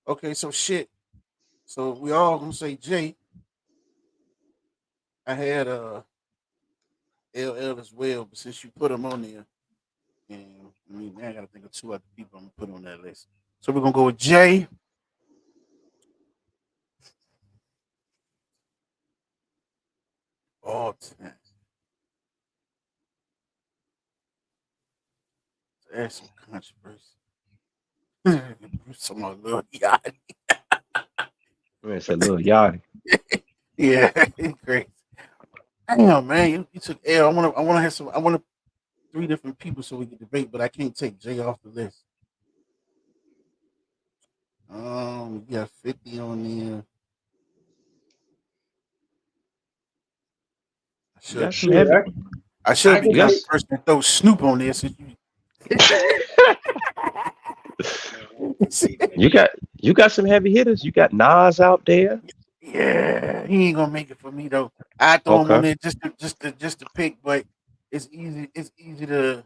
Okay, so shit. So we all gonna say J. I had LL as well, but since you put him on there, and I mean, now I gotta think of two other people I'm gonna put on that list. So we're gonna go with J. All time. There's some controversy. Some more little yacht. I'm gonna say Lil Yachty. Yeah, great. Damn, man, you took L. I wanna have some. I want three different people so we can debate, but I can't take J off the list. You got 50 on there. I You got should some be. Shit, heavy. I I should be can You the got only take. person that throws Snoop on there. Since you got you got some heavy hitters. You got Nas out there. yeah, he ain't gonna make it for me though. I throw him on Okay. there just to pick, but it's easy. It's easy to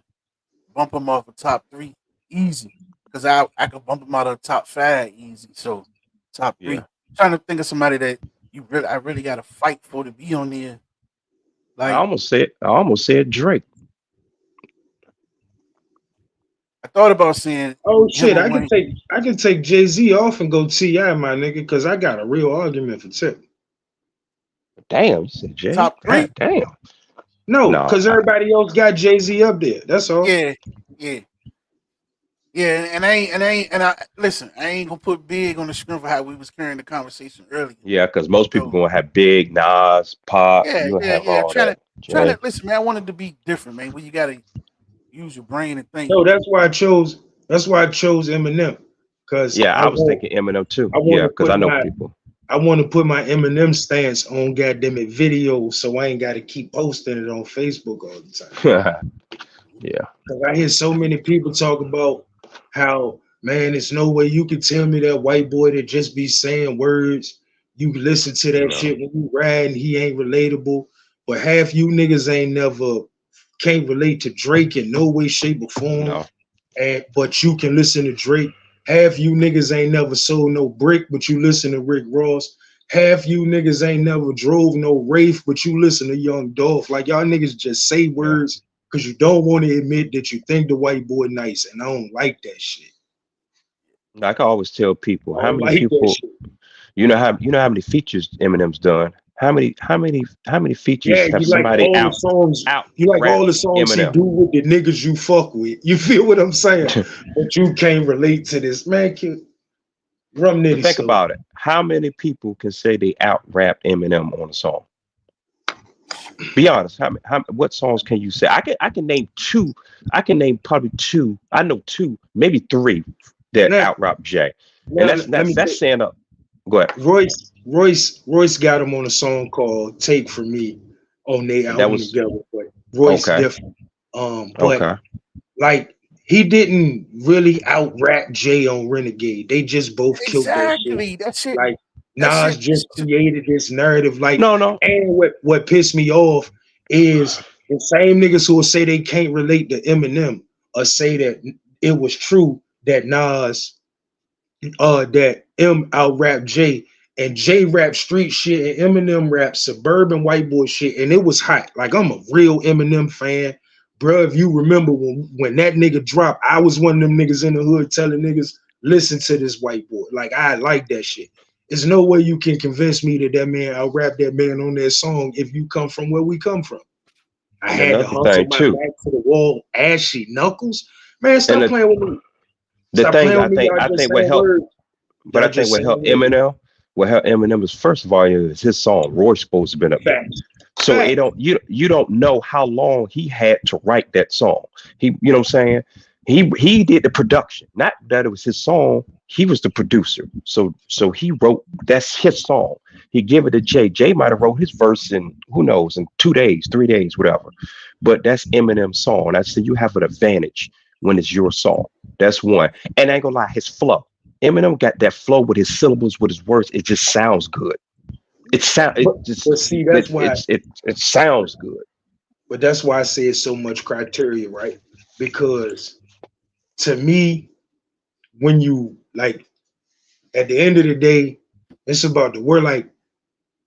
bump him off the top three easy because I could bump him out of the top five easy. So top Yeah. three. Trying to think of somebody that I really got to fight for to be on there. Like I almost said Drake. I thought about saying Oh him shit, or Wayne. I can take Jay-Z off and go T.I., my nigga, because I got a real argument for Tip. Damn, you said Jay. Top three. God damn. No, No, because everybody else got Jay-Z up there. That's all. Yeah, yeah. Yeah, and I listen. I ain't gonna put big on the screen for how we was carrying the conversation earlier. yeah, because most people So gonna have Big Nas, Pop. yeah, You gonna yeah, have yeah. all Trying that. to trying to Jay. listen, man. I wanted to be different, man. Where you gotta use your brain and think. No, that's why I chose. That's why I chose Eminem, because Yeah, I was thinking Eminem too. I want Yeah, to because I put know my people. I want to put my Eminem stance on goddamn it video, so I ain't got to keep posting it on Facebook all the time. Yeah. Because I hear so many people talk about how, man, there's no way you can tell me that white boy that just be saying words. You listen to that No. shit when you riding, he ain't relatable. But half you niggas ain't never can't relate to Drake in no way, shape, or form. No. And but you can listen to Drake. Half you niggas ain't never sold no brick, but you listen to Rick Ross. Half you niggas ain't never drove no Wraith, but you listen to Young Dolph. Like y'all niggas just say Yeah. words because you don't want to admit that you think the white boy nice, and I don't like that shit. Like I always tell people, I how don't many like that people shit. you know how many features Eminem's done? How many features Yeah, have you like somebody all the songs. out You like all the rapped songs he Eminem? do with the niggas you fuck with. You feel what I'm saying? But you can't relate to this man. Rum But Nitty think so. about it. How many people can say they out rapped Eminem on a song? Be honest. What songs can you say? I can name two. I can name probably two. I know two, maybe three that Now, out rap Jay. And now let me that's say, saying up. Go ahead. Royce got him on a song called "Take From Me" on their And that album was together. But Royce okay. different. But Okay. like he didn't really out rap Jay on Renegade. They just both killed that shit. Exactly. That shit. Like That Nas shit. just created this narrative. Like, No, no. and what pissed me off is the same niggas who will say they can't relate to Eminem or say that it was true that Nas that M out rap Jay and Jay rap street shit and Eminem rap suburban white boy shit, and it was hot. Like I'm a real Eminem fan, bro. If you remember when that nigga dropped, I was one of them niggas in the hood telling niggas listen to this white boy. Like I like that shit. There's no way you can convince me that that man out rap that man on that song if you come from where we come from. I And had to another hustle thing my too. back to the wall, ashy knuckles. Man, And stop playing with me. the Stop thing playing with me. Y'all I just think what saying helped, words. but Y'all I think just what saying helped words. Eminem, what helped Eminem is first of all is his song. Roy's supposed to been up there. Facts. So it Facts. don't you don't know how long he had to write that song. He you know what I'm saying? He did the production. Not that it was his song. He was the producer. So he wrote that's his song. He gave it to Jay. Jay might have wrote his verse in who knows in 2 days, 3 days, whatever. But that's Eminem's song. I said you have an advantage when it's your song. That's one. And I ain't gonna lie, his flow. Eminem got that flow with his syllables, with his words. It just sounds good. It But, just but see, that's why. it sounds good. But that's why I say it's so much criteria, right? Because to me, when you like, at the end of the day, it's about the word. Like,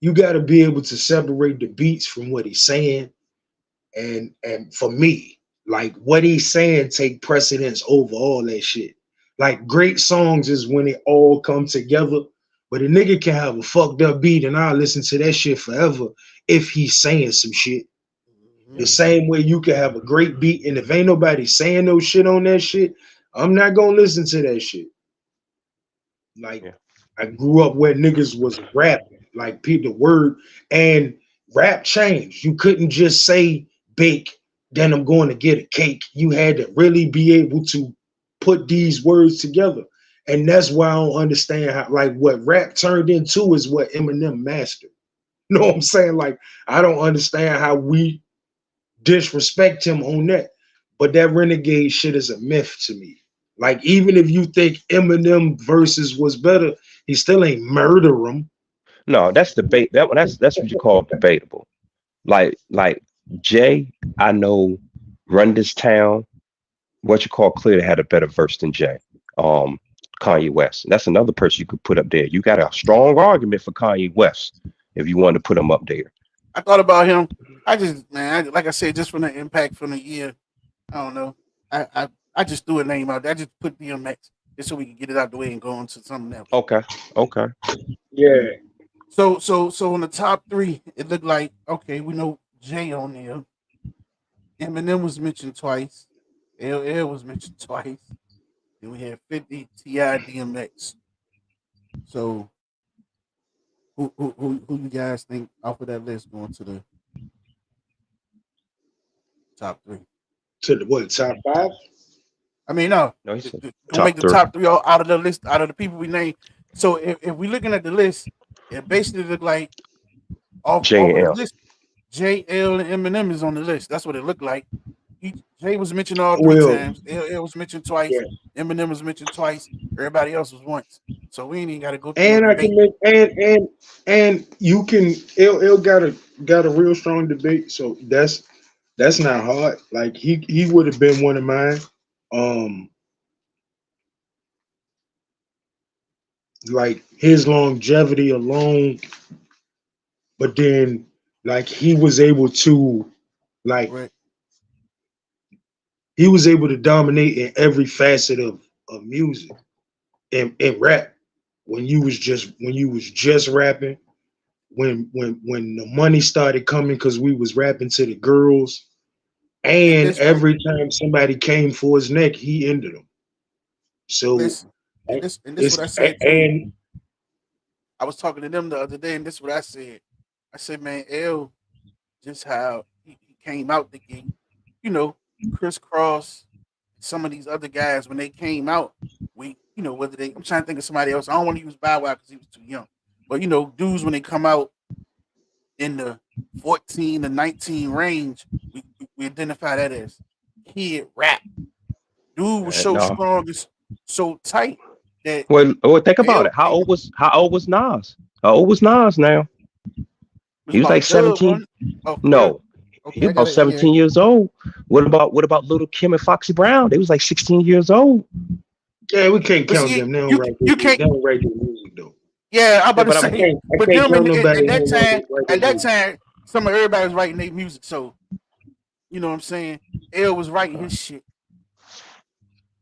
you got to be able to separate the beats from what he's saying, and for me, like what he's saying take precedence over all that shit. Like great songs is when it all come together. But a nigga can have a fucked up beat and I'll listen to that shit forever if he's saying some shit. The same way you can have a great beat, and if ain't nobody saying no shit on that shit, I'm not gonna listen to that shit. Like Yeah. I grew up where niggas was rapping, like people the word and rap changed. You couldn't just say bake, then I'm going to get a cake. You had to really be able to put these words together. And that's why I don't understand how like what rap turned into is what Eminem mastered. You know what I'm saying? Like I don't understand how we disrespect him on that. But that renegade shit is a myth to me. Like even if you think Eminem versus was better, he still ain't murder him. No, that's debate. That's what you call debatable. Like Jay, I know Run This Town, what you call clearly had a better verse than Jay. Um, Kanye West. That's another person you could put up there. You got a strong argument for Kanye West if you wanted to put him up there. I thought about him. I just, man, like I said, just from the impact from the year, I don't know. I just threw a name out there. I just put DMX just so we can get it out the way and go on to something else. Okay. Okay. Yeah. So in the top three, it looked like okay, we know Jay on there. Eminem was mentioned twice. LL was mentioned twice. Then we had 50 Ti DMX. So who you guys think off of that list going to the top three? To the what top five? I mean, no, No, he said we'll make top the three. top three all out of the list, out of the people we named. So if we're looking at the list, it basically looked like J off of and the L. list, J, L, and Eminem is on the list. That's what it looked like. Jay was mentioned all three Well, times. L was mentioned twice. yeah. Eminem was mentioned twice. Everybody else was once. So we ain't even got to go through no And I can debate. make and you can L got a real strong debate. So that's not hard. Like he would have been one of mine. Um like his longevity alone, but then like like Right. he was able to dominate in every facet of music and rap when you was just rapping when the money started coming because we was rapping to the girls At and this point, every time somebody came for his neck he ended them so listen. this what I said too. and I was talking to them the other day, and this is what I said. I said, man, L, just how he came out the gate. You know, Crisscross, some of these other guys when they came out, whether they. I'm trying to think of somebody else. I don't want to use Bow Wow because he was too young, but dudes when they come out in the 14 to 19 range, we identify that as kid rap. Dude was so No. strong, and so tight that Well, think about L it. How old was Nas? How old was Nas now? He was like 17. No, he was about 17 years old. What about Little Kim and Foxy Brown? They was like 16 years old. yeah, we can't count them. They don't write their music though. Yeah, I'm about to say, but them at that time, some of everybody was writing their music, so you know what I'm saying. L was writing his shit,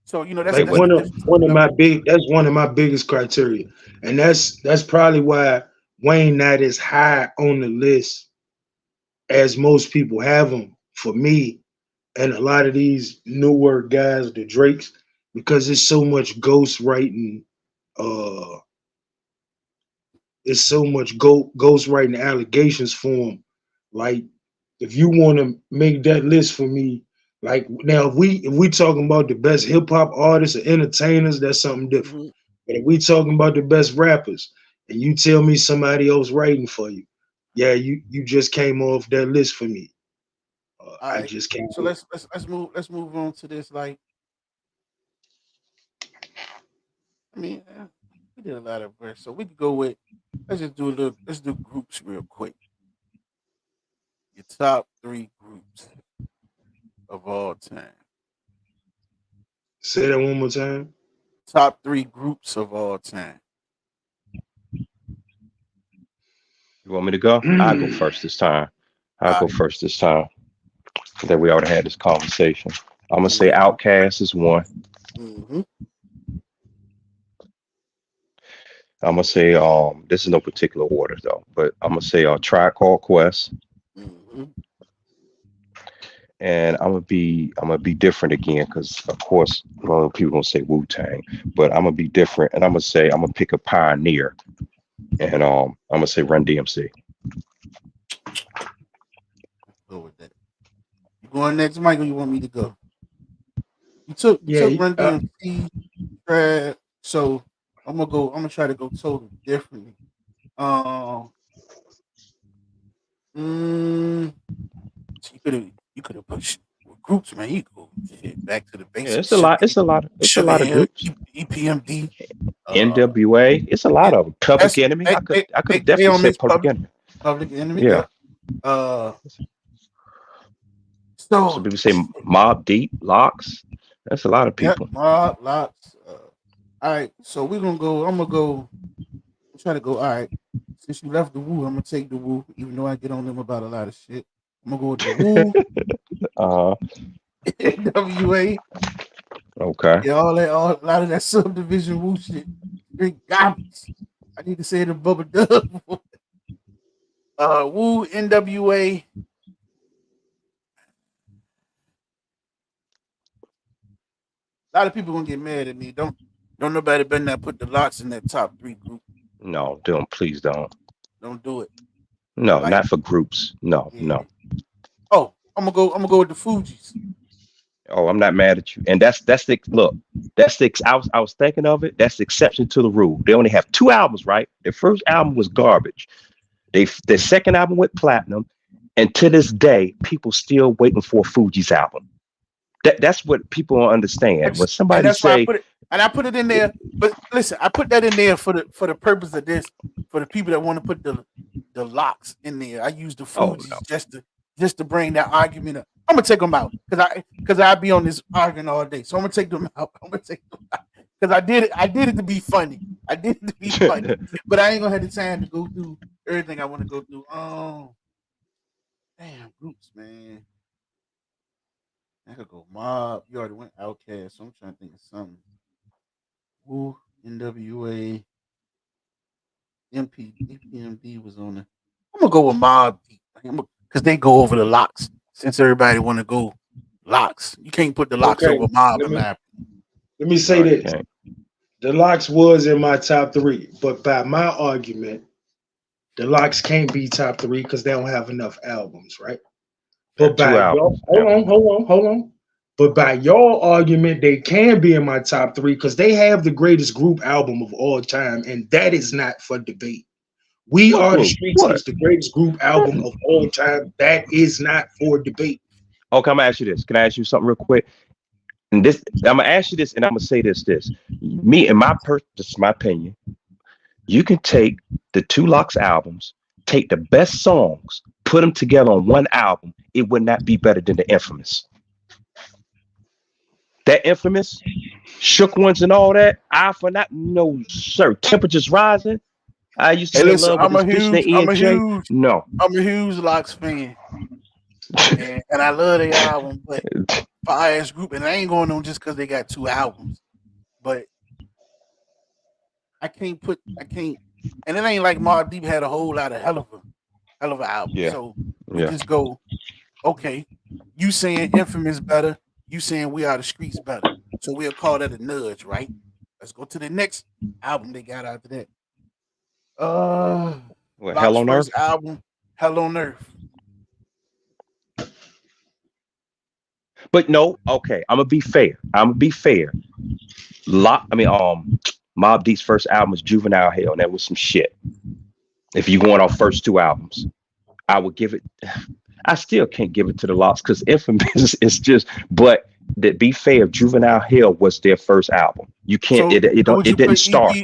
so that's like that's one of my biggest criteria, and that's probably why Wayne not as high on the list as most people have him for me, and a lot of these newer guys, the Drakes, because there's so much ghost writing. There's so much ghost writing allegations for him. Like, if you want to make that list for me, like now, if we talking about the best hip hop artists or entertainers, that's something different. Mhm. But if we talking about the best rappers, and you tell me somebody else writing for you, yeah, you just came off that list for me. I just can't. So let's move on to this. Like, I mean, we did a lot of verse, so we could go with. Let's do groups real quick. Your top 3 groups of all time. Say that one more time. Top 3 groups of all time. You want me to go? I'll go first this time. That we already had this conversation. I'm gonna say Outkast is one. Mm-hmm. I'm gonna say this is no particular order though, but I'm gonna say Tribe Called Quest. Mm-hmm. And I'm gonna be different again because of course a lot of people don't say Wu-Tang, but I'm gonna be different and I'm gonna pick a pioneer, and I'm gonna say Run DMC. Go with that. You going next, Michael? You want me to go? You took Run DMC, so I'm gonna try to go totally differently. You could have pushed groups, man. You go back to the basics. Yeah, it's a lot of groups. EPMD, NWA. It's a lot of them. Public Enemy. I could definitely say Public Enemy. Public Enemy. Yeah. So people say Mobb Deep, Locks. That's a lot of people. Mob, Locks. All right, so we're gonna go. I'm try to go. All right, since you left the Wu, I'm gonna take the Wu, even though I get on them about a lot of shit. I'm gonna go with the Wu. NWA. Okay. Yeah, a lot of that subdivision Wu shit. Big garbage. I need to say it in Bubba Dub. Wu, NWA. A lot of people gonna get mad at me. Don't nobody better not put the Locks in that top 3 group. No, please don't. Don't do it. No, not for groups. No, yeah. No. Oh, I'm gonna go with the Fugees. Oh, I'm not mad at you. And that's the look. That's the I was thinking of it. That's the exception to the rule. They only have 2 albums, right? Their first album was garbage. Their second album went platinum, and to this day, people still waiting for a Fugees album. That's what people don't understand. When somebody say, I put it in there, but listen, I put that in there for the purpose of this, for the people that want to put the Locks in there. I use the Fugees just to bring that argument up. I'm gonna take them out because I be on this arguing all day, so I'm gonna take them out. Because I did it to be funny. But I ain't gonna have the time to go through everything I want to go through. Oh, damn, groups, man. I could go Mob. You already went Outkast, so I'm trying to think of something. Wu, NWA, EPMD was on the. I'm gonna go with Mob because they go over the Locks. Since everybody want to go Locks, you can't put the Locks over Mob. Let me say this. The Locks was in my top 3, but by my argument, the Locks can't be top 3 because they don't have enough albums, right? But Two by your albums. hold on. But by your argument, they can be in my top 3 because they have the greatest group album of all time, and that is not for debate. We What Are the group? Streets What? is the greatest group album of all time. That is not for debate. Okay, I'm gonna ask you this. Can I ask you something real quick? And this, I'm gonna ask you this, and I'm gonna say this. Me and this is my opinion. You can take the two Locks albums, take the best songs, put them together on one album. It would not be better than the Infamous. That Infamous, Shook Ones, and all that. I for not no sir. Temperatures Rising. I used to Hey, be in listen, love with this bitch named ENJ. No, I'm a huge Locks fan, and I love their album, but fire ass group, and I ain't going on just because they got 2 albums, but I can't, and it ain't like Mobb Deep had a whole lot of hell of an album. Yeah. So we yeah. just go, okay, you saying Infamous better, you saying We Are the Streets better, so we'll call that a nudge, right? Let's go to the next album they got after that. What, Locks' Hell on Earth? first album, Hell on Earth. But no, okay, I'm gonna be fair. Mobb Deep's first album was Juvenile Hell, and that was some shit. If you going off first 2 albums, I would give it. I still can't give it to the Locks because Infamous is just. But to be fair, Juvenile Hell was their first album. You can't. So, it didn't start.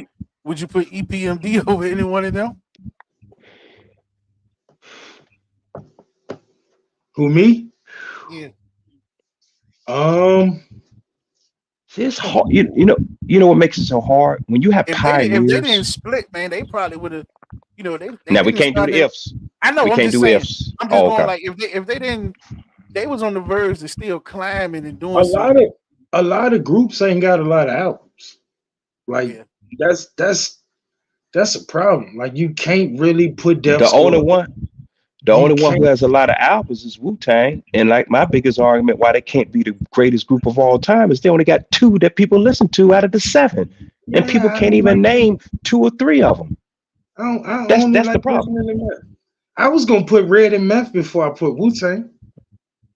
Would you put EPMD over any one of them? Who, me? Yeah. It's hard. You know what makes it so hard when you have If pioneers. they didn't split, man, they probably would have. You know, they Now we didn't can't do start the that- ifs. I know. We I'm can't just do saying. ifs. I'm just Oh, going okay. like if they didn't, they was on the verge of still climbing and doing A lot of groups ain't got a lot of albums. Like Yeah. that's a problem. Like you can't really put Def The only Squad- one. The You only one who can't- has a lot of albums is Wu-Tang. And like my biggest argument why they can't be the greatest group of all time is they only got 2 that people listen to out of the 7. And people I can't don't even like- name 2 or 3 of them. That's the problem. I was gonna put Red and Meth before I put Wu-Tang.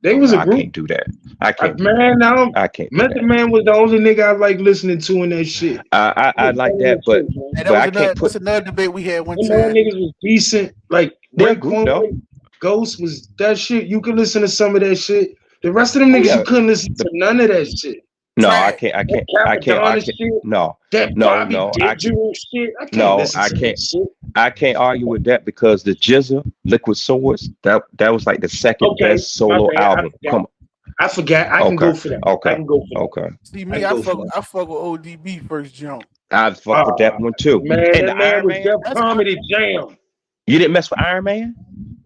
They was a I group. can't do that. I can't. Man, I can't. Do Method that. Man was the only nigga I like listening to in that shit. I like that, but And but I that can't was put another debate we had one Them other time. niggas was decent. Like Great that group, though. Ghost was that shit. You could listen to some of that shit. The rest of them niggas yeah. you couldn't listen to none of that shit. no. I Trash. can't. I can't. That I can't. I Capadonna can't. shit, No. that No, Bobby no, I Digital shit. I can't No, listen I to can't. that shit. I can't argue with that because the Jizza, Liquid Swords, that was like the second Okay, best solo my bad. album. I Come I forgot. I can Okay, go for that. okay, I can go for that. okay. See me, I I go for fuck with ODB first jump. I fuck with that one too. Man, and that the man Iron was Man. Def That's Comedy Jam. You didn't mess with Iron Man?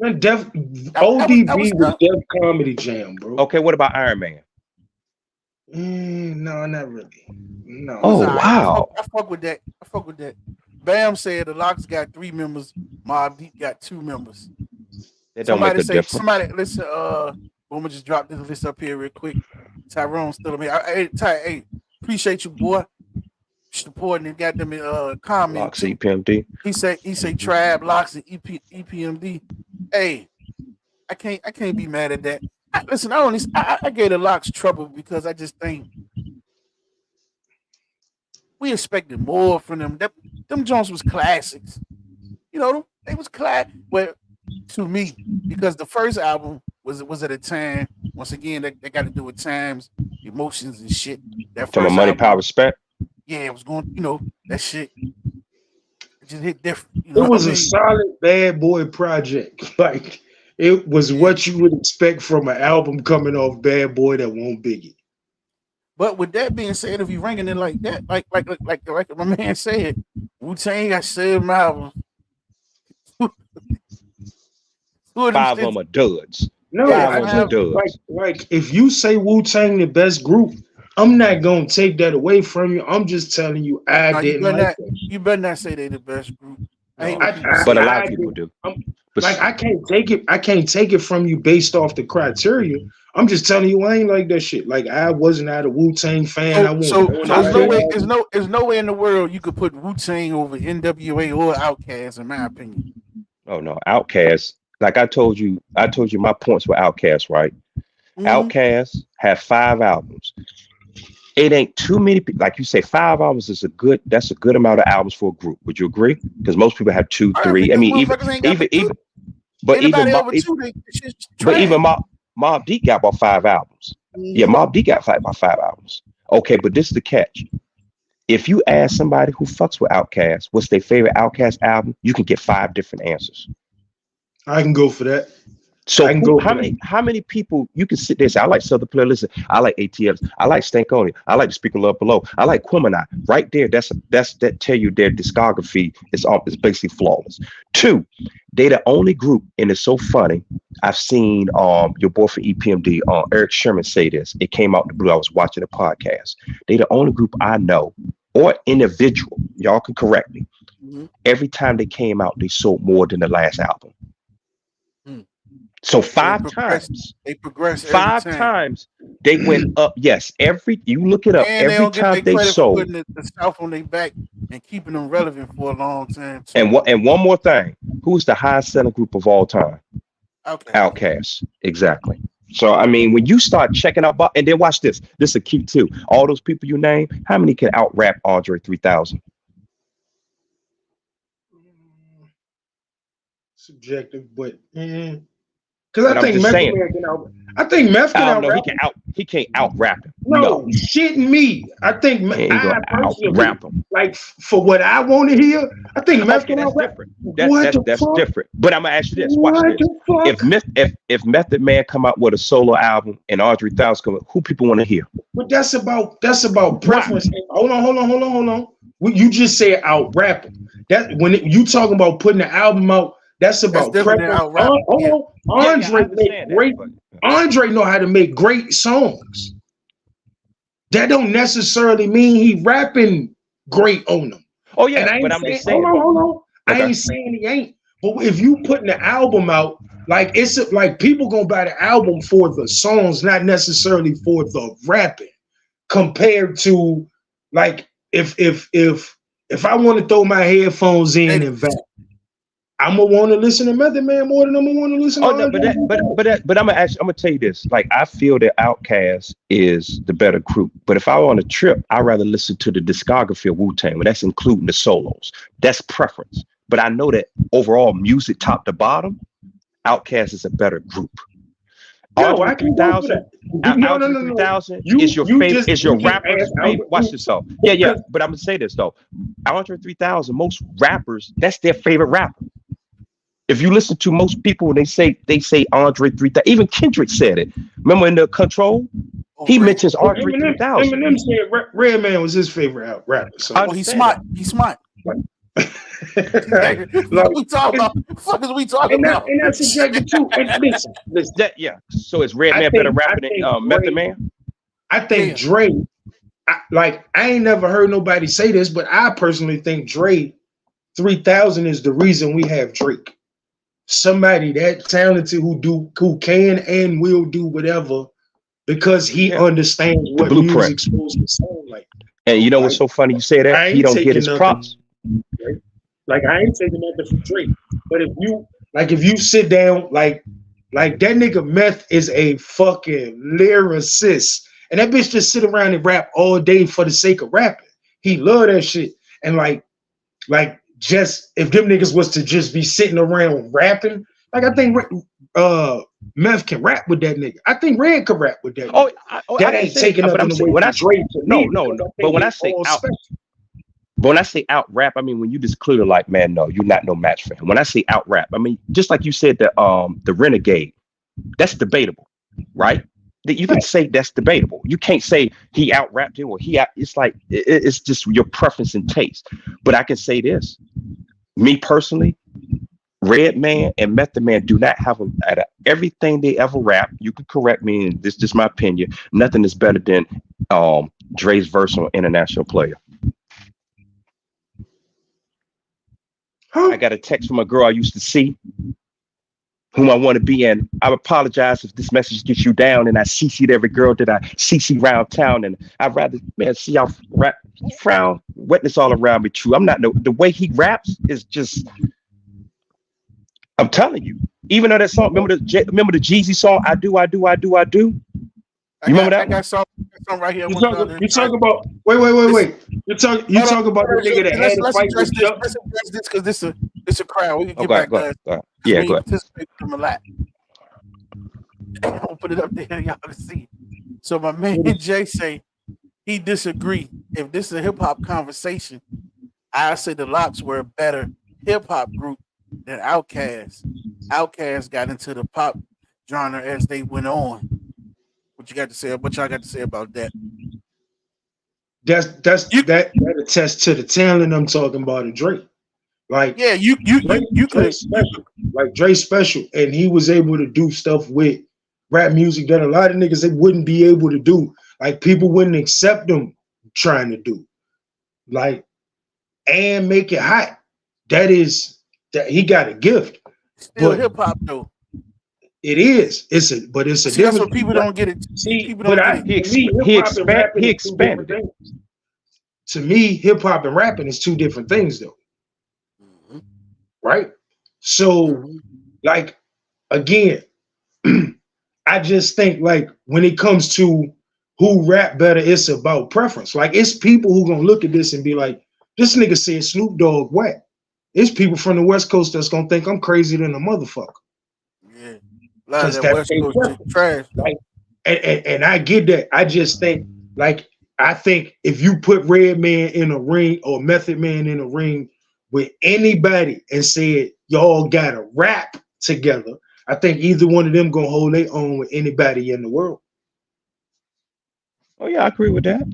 Man, that ODB was was Def Comedy Jam, bro. Okay, what about Iron Man? No, not really. No. Oh, Alright, wow. I fuck with that. Bam said the Locks got 3 members. Mobb Deep got 2 members. It don't make a difference. Somebody listen. Boomer just dropped this list up here real quick. Tyrone still up here. Hey, appreciate you, boy. Supporting and got them in comment. Locks EPMD. He say Trab, Locks, and EPMD. Hey, I can't be mad at that. Listen, I gave the Locks trouble because I just think we expected more from them. Them Jones was classics. You know, they was class. Well, to me, because the first album was at a time. Once again, they got to do with times, emotions, and shit. That From a first Money, album, Power, Respect. yeah, it was going. You know, that shit. It just hit different. You know It was what I a mean? solid bad boy project. Like it was what you would expect from an album coming off Bad Boy that won't Biggie. But with that being said, if you ranking it like that, like my man said, Wu-Tang got 7 albums. 2 of them 5 of shits- them are duds. No, Yeah, I Five just dudes. like if you say Wu-Tang the best group, I'm not gonna take that away from you. I'm just telling you I No, didn't like that. you better not say they the best group. I hate No. when people say But a that. lot of people do. But Like I can't take it from you based off the criteria. I'm just telling you, I ain't like that shit. Like I wasn't a Wu-Tang fan. I So, won't. so, I there's feel no way, you. there's no way in the world you could put Wu-Tang over NWA or Outkast, in my opinion. Oh no, Outkast. Like I told you my points were Outkast, right? Mhm. Outkast have 5 albums. It ain't too many people. Like you say, 5 albums is that's a good amount of albums for a group. Would you agree? Because most people have two, All right, three. I because mean, even motherfuckers ain't got even but two. even but even Anybody Mo- over it- two, they it's just but trash. even Mob Deep got about 5 albums. Yeah, Mhm. Mob Deep got about 5 albums. Okay, but this is the catch. If you ask somebody who fucks with Outkast, what's their favorite Outkast album, you can get 5 different answers. I can go for that. So I can go for how that. many people you can sit there and say, I like Southern Player, listen, I like ATFs, I like Stankonia, I like the Speaker Love Below, I like Quimini. Right there, that tell you their discography is basically flawless. 2, they the only group, and it's so funny. I've seen your boy from EPMD, Eric Sherman, say this. It came out in the blue. I was watching a podcast. They the only group I know, or individual, y'all can correct me. Mhm. Every time they came out, they sold more than the last album. Mm. So So they progress every five time, times they went up. Yes, you look it up. and they Every don't get time their they credit for sold. putting the South on their back and keeping them relevant for a long time too. And one more thing, who's the highest selling group of all time? Okay. Outkast. Exactly. So I mean, when you start checking out, and then watch this. This is a key too. All those people you name, how many can out rap Andre 3000? Subjective, but because But I I'm think just Method saying. Man can out. I think Meth can out No, rap. he can't out rap him. No, shitting me. I think He ain't I gonna out personally rap him. like for what I want to hear. I think Meth Okay, can that's out rap. different. What the That's fuck? different. But I'm gonna ask you this. Watch What this. the fuck? If Method Man come out with a solo album and Andre 3000 come out, who people want to hear? But that's about preference. Hold on. You just said out rapping. That you talking about putting the album out, that's That's about different than preference. out rapping. Yeah. Hold on. I Andre make understand that, great. but Andre know how to make great songs. That don't necessarily mean he rapping great on them. oh And yeah, I but ain't I'm saying, just saying. hold on. I Okay. ain't saying he ain't. But if you putting the album out, like it's like people gonna buy the album for the songs, not necessarily for the rapping. Compared to like if I want to throw my headphones in and vac, I'm gonna want to listen to Method Man more than I'm gonna want to listen to. Oh no, but I'm gonna tell you this. Like I feel that Outkast is the better group. But if I were on a trip, I'd rather listen to the discography of Wu-Tang, but that's including the solos. That's preference. But I know that overall music top to bottom, Outkast is a better group. Andre 3000, Andre 3000 is your favorite, is your rapper's favorite. Watch this though. Yeah. But I'm gonna say this though. Andre 3000, most rappers, that's their favorite rapper. If you listen to most people, they say Andre 3000. Even Kendrick said it. Remember in the Control, he mentions Andre 3000. Eminem said Redman was his favorite rapper. So He's smart. He's smart. Like, What we talking about? What the fuck is we talking about? And that's subjective too. And listen. Yeah. So is Redman better rapper than Method Man? I think Dre. I ain't never heard nobody say this, but I personally think Dre 3000 is the reason we have Drake. Somebody that talented who can and will do whatever because he understands what music's supposed to sound like. And you know what's so funny? You say that he don't get his props. Right? Like I ain't taking nothing from Drake, but if you sit down, like that nigga Meth is a fucking lyricist, and that bitch just sit around and rap all day for the sake of rapping. He love that shit, and like just if them niggas was to just be sitting around rapping, like I think Meth can rap with that nigga. I think Red can rap with that. That ain't taking nothing away from Drake. No. But when I say out. But when I say out rap, I mean when you just clearly like, man, no, you're not no match for him. When I say out rap, I mean just like you said the Renegade, that's debatable, right? That you can say that's debatable. You can't say he out rapped him or it's like it's just your preference and taste. But I can say this, me personally, Redman and Method Man do not have out of everything they ever rap. You can correct me, and this is just my opinion. Nothing is better than Dre's verse on International Player. I got a text from a girl I used to see, whom I want to be in. I apologize if this message gets you down, and I CC'd every girl that I CC around town, and I'd rather, man, see y'all frown, wetness all around me. True, I'm not the way he raps is just. I'm telling you. Even though that song, remember the Jeezy song, I do. You remember that? I got some right here. You talk about wait. You talk about the nigga that had to fight with Chuck. Let's address this because it's a crowd. We can get back go to ahead. Yeah, go ahead. Participate with them a lot. I'll put it up there, y'all to see. So my man Jay say he disagree. If this is a hip hop conversation, I say the Lox were a better hip hop group than Outkast. Outkast got into the pop genre as they went on. What you got to say? What y'all got to say about that? That attests to the talent I'm talking about of Drake. Like, yeah, you could like Drake special, and he was able to do stuff with rap music that a lot of niggas they wouldn't be able to do. Like, people wouldn't accept them trying to do. Like, and make it hot. That he got a gift. Still hip hop though. It is. It's a different. That's what people don't get it. See, he expanded. To me, hip hop and rapping is two different things, though. Mm-hmm. Right? So, like, again, I just think like when it comes to who rap better, it's about preference. Like, it's people who gonna look at this and be like, "This nigga said Snoop Dogg whack." It's people from the West Coast that's gonna think I'm crazier than a motherfucker. Yeah. A lot of that West Coast trash. Like, and I get that. I just think, like, I think if you put Redman in a ring or Method Man in a ring with anybody and said y'all gotta rap together, I think either one of them gonna hold their own with anybody in the world. Oh yeah, I agree with that.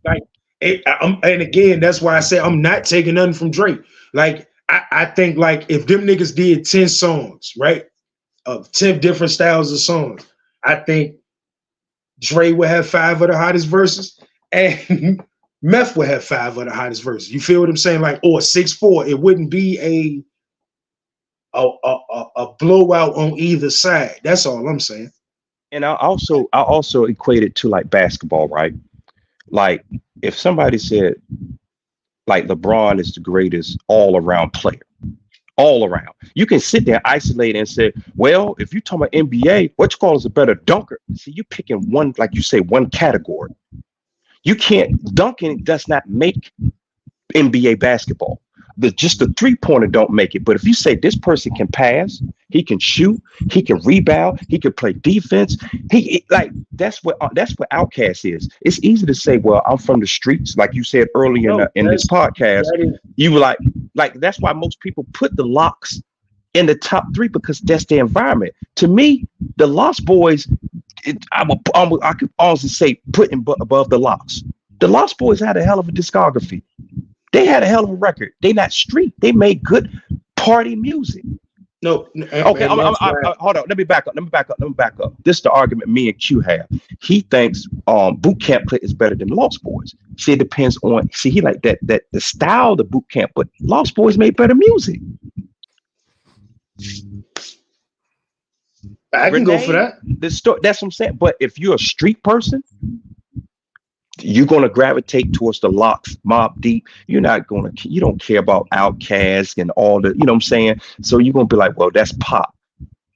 Like, and again, that's why I say I'm not taking nothing from Drake. Like, I think like if them niggas did 10 songs, right? Of 10 different styles of songs, I think Dre would have 5 of the hottest verses, and Meth would have 5 of the hottest verses. You feel what I'm saying? Like, or 6-4. It wouldn't be a blowout on either side. That's all I'm saying. And I also equate it to like basketball, right? Like, if somebody said like LeBron is the greatest all-around player, all around, you can sit there isolate and say, well, if you talk about NBA, what you call is a better dunker. See, you picking one, like you say, one category. You can't, dunking does not make NBA basketball. Just the 3-pointer don't make it. But if you say this person can pass, he can shoot, he can rebound, he can play defense. That's what Outkast is. It's easy to say, well, I'm from the streets, like you said earlier in this podcast. You were like that's why most people put the Lox in the top 3 because that's the environment. To me, the Lost Boys, I could honestly say putting above the Lox. The Lost Boys had a hell of a discography. They had a hell of a record. They not street. They made good party music. No. Okay, hold on. Let me back up. This is the argument me and Q have. He thinks Boot Camp is better than Lost Boys. See, it depends on. See, he like that the style of the Boot Camp, but Lost Boys made better music. I can go for that. That's what I'm saying. But if you're a street person, you're gonna gravitate towards the Lox, Mobb Deep. You don't care about Outkast and all the, you know what I'm saying? So you're gonna be like, well, that's pop.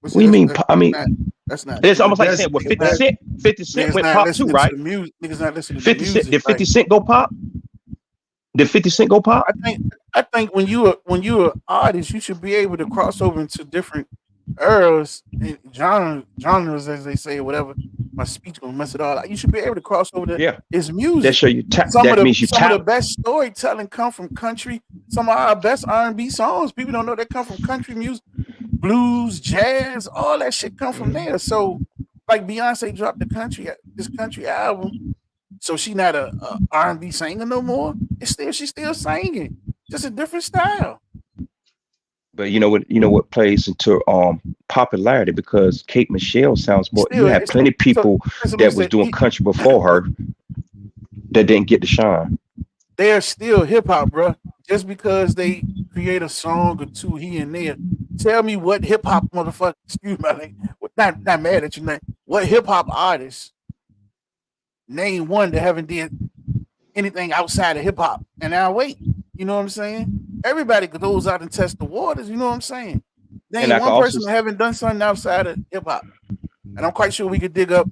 What do you mean? That's not. It's almost like saying, well, 50 Cent went pop too, right? Niggas not listening to 50 Cent. Did 50 Cent go pop? Did 50 Cent go pop? I think when you're an artist, you should be able to cross over into different eras, genres, as they say, or whatever. My speech gonna mess it all up. You should be able to cross over to his music. That show you some of the best storytelling come from country. Some of our best R&B songs, people don't know they come from country music, blues, jazz, all that shit come from there. So, like Beyonce dropped this country album, so she not a R&B singer no more. She's still singing, just a different style. But you know what plays into popularity, because Kate Michelle sounds more. You had plenty of people that was doing country before her that didn't get the shine. They're still hip hop, bro. Just because they create a song or two here and there. Tell me what hip hop motherfucker, excuse my language, not mad at you, man. What hip hop artists, name one that haven't did anything outside of hip hop. And now wait, you know what I'm saying? Everybody goes out and test the waters, you know what I'm saying? And Name I one can person also that haven't done something outside of hip hop. And I'm quite sure we could dig up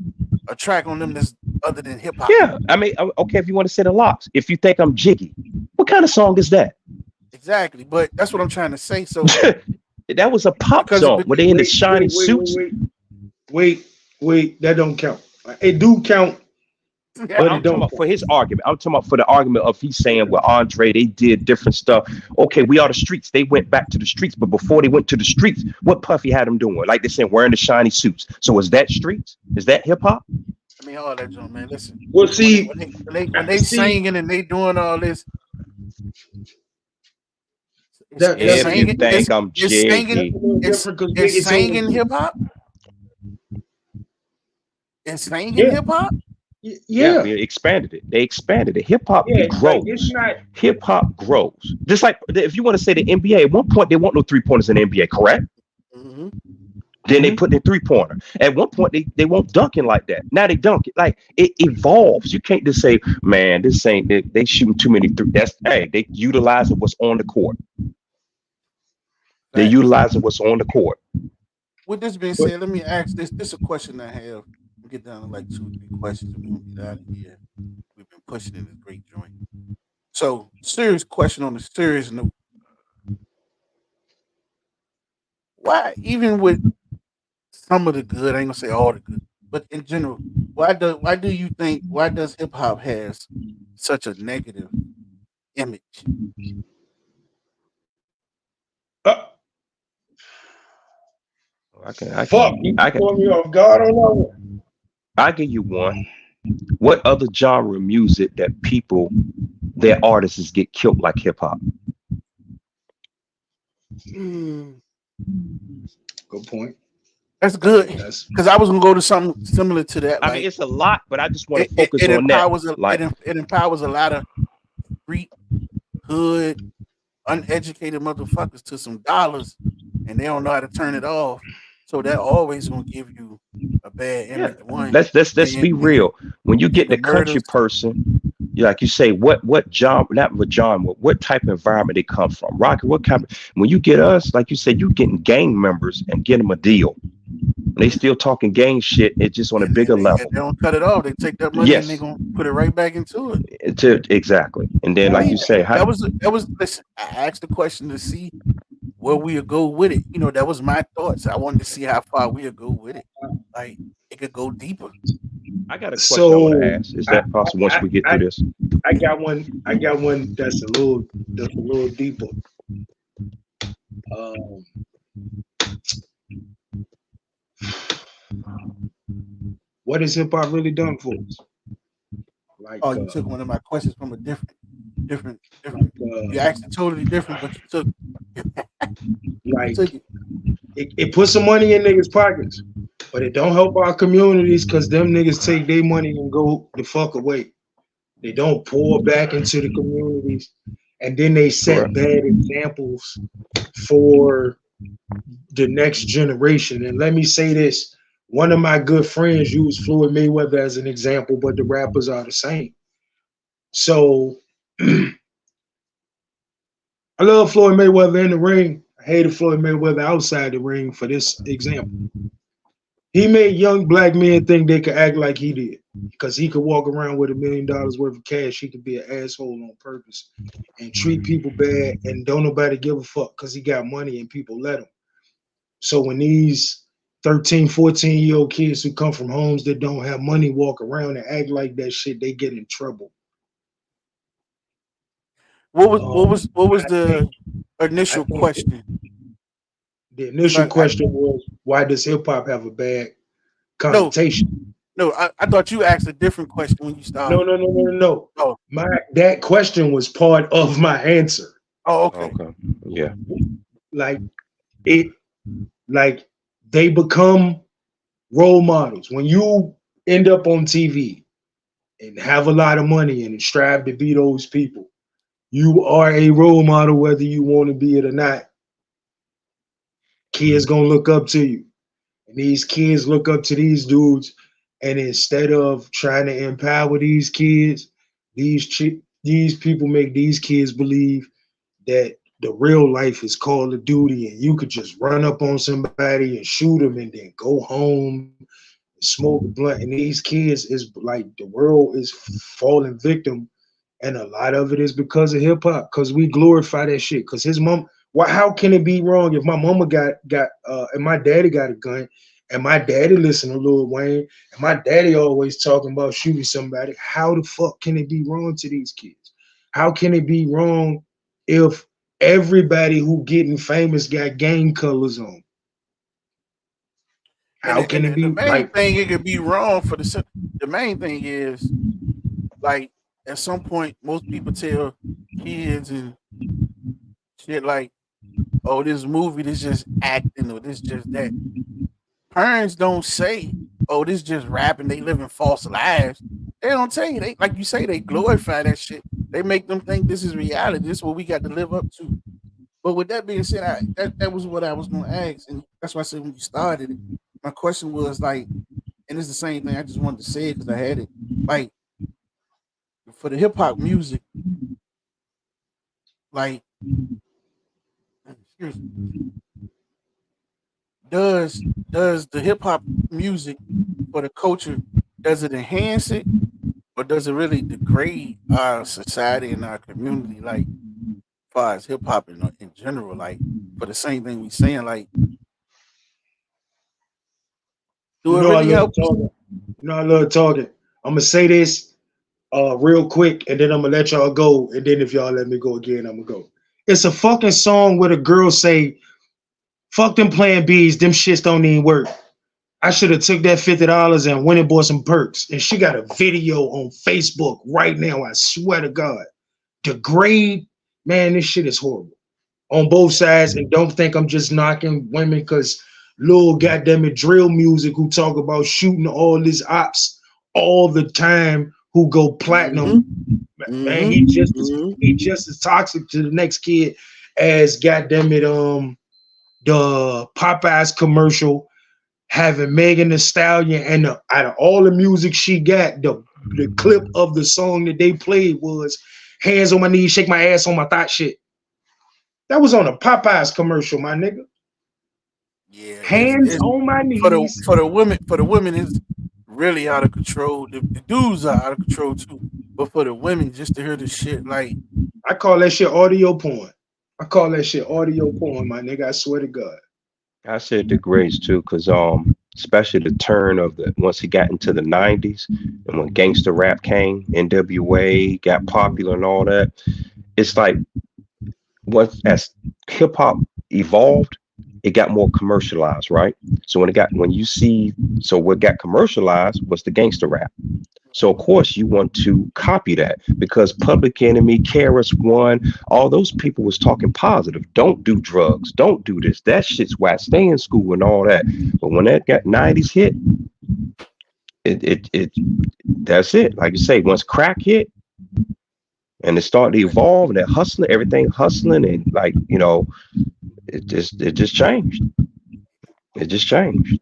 a track on them that's other than hip hop. yeah. I mean, okay, if you want to say the locks, if you think I'm jiggy, what kind of song is that? Exactly. But that's what I'm trying to say. So That was a pop because song. Were they in the shiny suits? Wait, that don't count. It do count, yeah, but I'm it talking don't about for count. his argument. I'm talking about for the argument of he's saying with Andre, they did different stuff. Okay, we are the streets. They went back to the streets, but before they went to the streets, what Puffy had them doing? Like they said, wearing the shiny suits. So is that streets? Is that hip hop? I mean all that junk, man. Listen, Well, when they see, when they see singing and they doing all this, it's that's If you singing, think I'm it's singing, jiggy, a little it's different because it's Biggie told singing him. hip hop. It's singing Yeah, hip hop. yeah, yeah, we expanded it. They expanded it. Hip hop yeah. Like it's grows. not. Hip hop grows. Just like if you want to say the NBA, at one point they want no 3-pointers in the NBA, correct? Mm-hmm. Then they put the 3-pointer. At one point they won't dunking like that. Now they dunk it. Like it evolves. You can't just say, man, this ain't they shooting too many three. That's hey, they utilizing what's on the court. They Right. utilizing what's on the court. With this being But said, let me ask this. This is a question I have. We'll get down to like 2 or 3 questions and we'll get out of here. We've been pushing in this great joint. So, serious question on a serious note. Why, even with some of the good, I ain't gonna say all the good, but in general, why do you think why does hip hop has such a negative image? uh, I fuck, you I can caught me off guard on that one. I give you one. What other genre of music that people, their artists get killed like hip hop? Mm, Good point. that's good That's because I was gonna go to something similar to that. I mean, Like it's a lot, but I just want it, to it, focus it on that. empowers Like, it empowers a lot of street hood uneducated motherfuckers to some dollars, and they don't know how to turn it off. So that always gonna give you a bad yeah, image. One, let's be real. When you and get the the country murders. person, like you say, what genre, not what genre, what type of environment they come from? Rocket, what kind of, when you get us, like you said, you getting gang members and get them a deal. They still talking gang shit. It's just on a And bigger they, level. they don't cut it off. They take that money and they Yes, gonna put it right back into it. exactly. And I then, like mean, you say, how, that was. Listen, I asked the question to see where we would go with it. You know, that was my thoughts. I wanted to see how far we would go with it. Like it could go deeper. I got a question I want to so. ask. Is I, that possible once I we get I through this? I got one. I got one that's a little deeper. Um, what has hip hop really done for us? Like, Oh, you took one of my questions from a different. You uh, asked it totally different, but you like took it. it put some money in niggas' pockets, but it don't help our communities because them niggas take their money and go the fuck away. They don't pour back into the communities, and then they set Correct. bad examples for the next generation. And let me say this: one of my good friends used Floyd Mayweather as an example, but the rappers are the same. So I love Floyd Mayweather in the ring. I hated Floyd Mayweather outside the ring for this example. He made young black men think they could act like he did because he could walk around with $1 million worth of cash. He could be an asshole on purpose and treat people bad and don't nobody give a fuck because he got money and people let him. So when these 13, 14-year-old kids who come from homes that don't have money walk around and act like that shit, they get in trouble. What was I the think I initial think question? the initial question was, why does hip hop have a bad No, connotation? no. I thought you asked a different question when you No, started. no, no, no, no. Oh, That question was part of my answer. oh, okay. Okay. Yeah. Like it, like they become role models. When you end up on TV and have a lot of money and strive to be those people, You are a role model, whether you want to be it or not. Kids gonna look up to you. And these kids look up to these dudes, and instead of trying to empower these kids, these people make these kids believe that the real life is Call of Duty, and you could just run up on somebody and shoot them, and then go home, and smoke a blunt. And these kids is like the world is falling victim, and a lot of it is because of hip hop, because we glorify that shit. Because his mom, well, how can it be wrong if my mama got and my daddy got a gun, and my daddy listened to Lil Wayne, and my daddy always talking about shooting somebody? How the fuck can it be wrong to these kids? How can it be wrong if everybody who getting famous got gang colors on? How can it be the main like? thing it could be wrong for the main thing is like at some point most people tell kids and shit like, oh, this movie, this just acting, or this just that. Parents don't say, oh, this just rapping, they living false lives. They don't tell you. They, like you say, they glorify that shit. They make them think this is reality. This is what we got to live up to. But with that being said, that was what I was gonna ask, and that's why I said when you started it, my question was like, and it's the same thing. I just wanted to say it because I had it. Like for the hip hop music, like excuse me, does the hip hop music for the culture, does it enhance it or does it really degrade our society and our community? Like as far as hip hop in general, like for the same thing we saying, like do You it know I really love help? talking. You know I love talking. I'm gonna say this real quick, and then I'm gonna let y'all go. And then if y'all let me go again, I'm gonna go. It's a fucking song where the girl say, "Fuck them Plan Bs, them shits don't even work. I should have took that $50 and went and bought some perks." And she got a video on Facebook right now. I swear to God, degrade, man, this shit is horrible on both sides. And don't think I'm just knocking women because little goddamn it drill music who talk about shooting all these ops all the time who go platinum. Man, he just as toxic to the next kid as goddamn it the Popeyes commercial having Megan Thee Stallion, and out of all the music she got, the clip of the song that they played was "Hands on my knees, shake my ass on my thought shit." That was on a Popeyes commercial, my nigga. Yeah, Hands it's on my for knees. the women is really out of control. The dudes are out of control too. But for the women, just to hear the shit, like I call that shit audio porn. I call that shit audio porn, my nigga. I swear to God. I said degrades too, because especially the turn of the once he got into the '90s and when gangster rap came, NWA got popular and all that. It's like once as hip hop evolved, it got more commercialized, right? So what got commercialized was the gangster rap. So of course you want to copy that because Public Enemy, KRS One, all those people was talking positive. Don't do drugs. Don't do this. That shit's why stay in school and all that. But when that got '90s hit, it that's it. Like you say, once crack hit and it started to evolve and that hustling, everything hustling and it just changed. It just changed.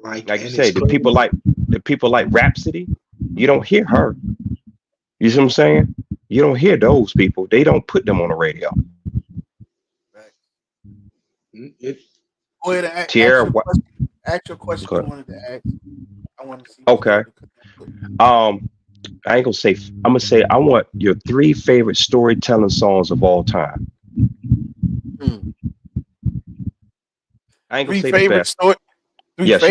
Like you say, the people like Rhapsody, you don't hear her. You see what I'm saying? You don't hear those people. They don't put them on the radio. Go ahead and Tierra, ask your question you wanted to ask. I want to see. Okay. I ain't gonna say. I'm gonna say I want your 3 favorite storytelling songs of all time. I ain't gonna say the best. Yes,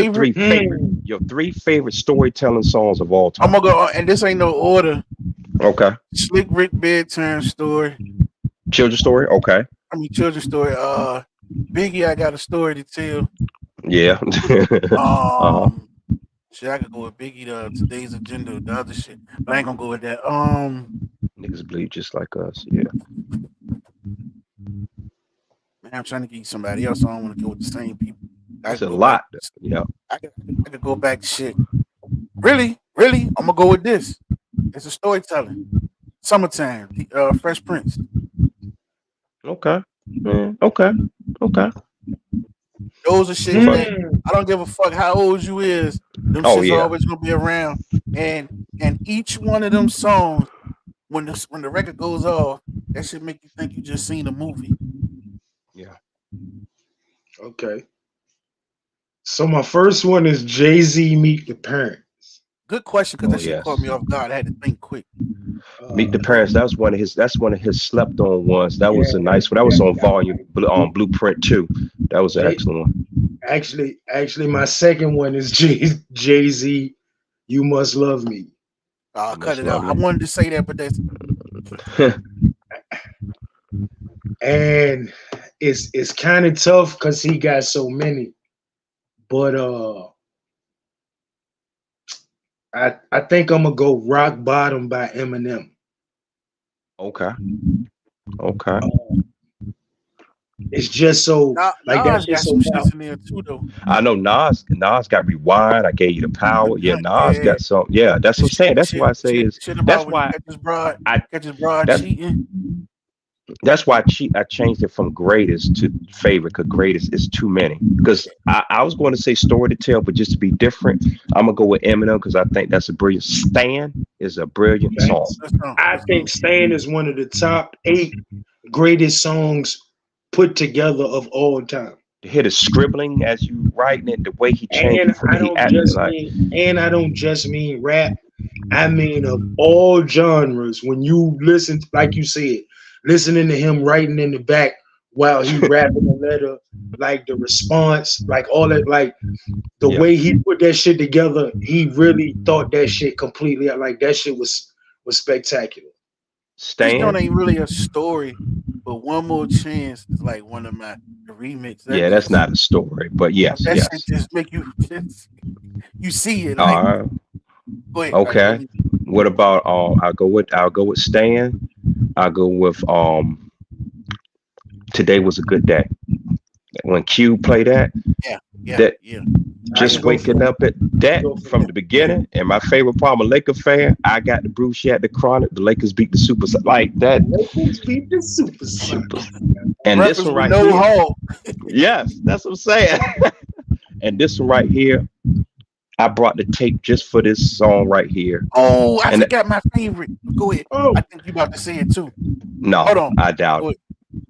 your three favorite storytelling songs of all time. I'm gonna go, and this ain't no order. Okay. Slick Rick bedtime story. Children's story. Okay. I mean children's story. Biggie, I got a story to tell. Yeah. Shit, I could go with Biggie. Today's agenda, the other shit. But I ain't gonna go with that. Niggas bleed just like us. Yeah. Man, I'm trying to get somebody else. I don't want to go with the same people. That's a lot. Yeah. I could go back to shit. Really? I'm gonna go with this. It's a storytelling. Summertime. Fresh Prince. Okay. Okay. Okay. Those are shits that I don't give a fuck how old you is. Them Oh shits yeah. always gonna be around. And each one of them songs, when the record goes off, that should make you think you just seen a movie. Yeah. Okay. So my first one is Jay-Z Meet the Parents. Good question, because Oh that shit yes. caught me off guard. I had to think quick. Meet the Parents. That's one of his. That's one of his slept on ones. That was a Yeah, nice one. That was on yeah. Blueprint too. That was an Jay, excellent one. actually, my second one is Jay-Z. You Must Love Me. I'll You cut must it love out. I me. wanted to say that, but that's And it's kind of tough because he got so many. But I think I'm gonna go Rock Bottom by Eminem. Okay. Okay. It's just so like Nas that's got just some so now. shits in there too, though. I know Nas got Rewind. I gave you the power. Yeah, Nas Yeah, got some. Yeah, that's what I'm saying. That's why I say is shit about that's when he why I catch his broad that's cheating. that's why I changed it from greatest to favorite because greatest is too many. Because I was going to say story to tell, but just to be different, I'm gonna go with Eminem because I think that's a brilliant. Stan is a brilliant song. I think Stan is one of the top 8 greatest songs put together of all time. To hear the scribbling as you writing it, the way he changed And it from I he don't acted just like mean rap. I mean of all genres. When you listen, like you said, listening to him writing in the back while he rapping the letter, like the response, like all that, like the yeah. way he put that shit together, he really thought that shit completely out. Like that shit was spectacular. This joint Stan. ain't really a story, but One More Chance is like one of my remix. Yeah, that's not a story, but yes, That shit yes. just make you you see it. All Like, right. go ahead. Okay. What about I'll go with Stan. I'll go with Today Was a Good Day. When Q played that, Yeah. just waking up at that from the beginning. And my favorite part, I'm a Laker fan. I got the Bruce, she had the Chronic. The Lakers beat the Super like that. Lakers beat the Super. And this one right no here. halt. Yes, that's what I'm saying. And this one right here, I brought the tape just for this song right here. Oh, I And forgot my favorite. Go ahead. Oh, I think you about to say it too. no, Hold on. I doubt it.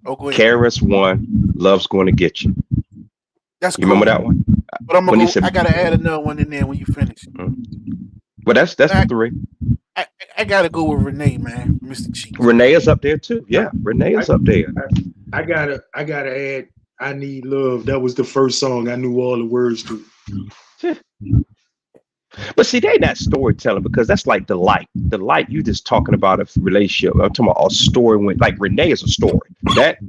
Oh, go ahead. KRS-One, Love's Going to Get You. That's You cool. remember that one? But I'm When gonna he go, said- I gotta add another one in there when you finish. But that's the 3. I gotta go with Renee, man, Mr. Cheeks. Renee is up there too. Yeah, Renee is up there. I gotta add I Need Love. That was the first song I knew all the words to. But see, they not storytelling because that's like the light. The light, you just talking about a relationship. I'm talking about a story when like Renee is a story. That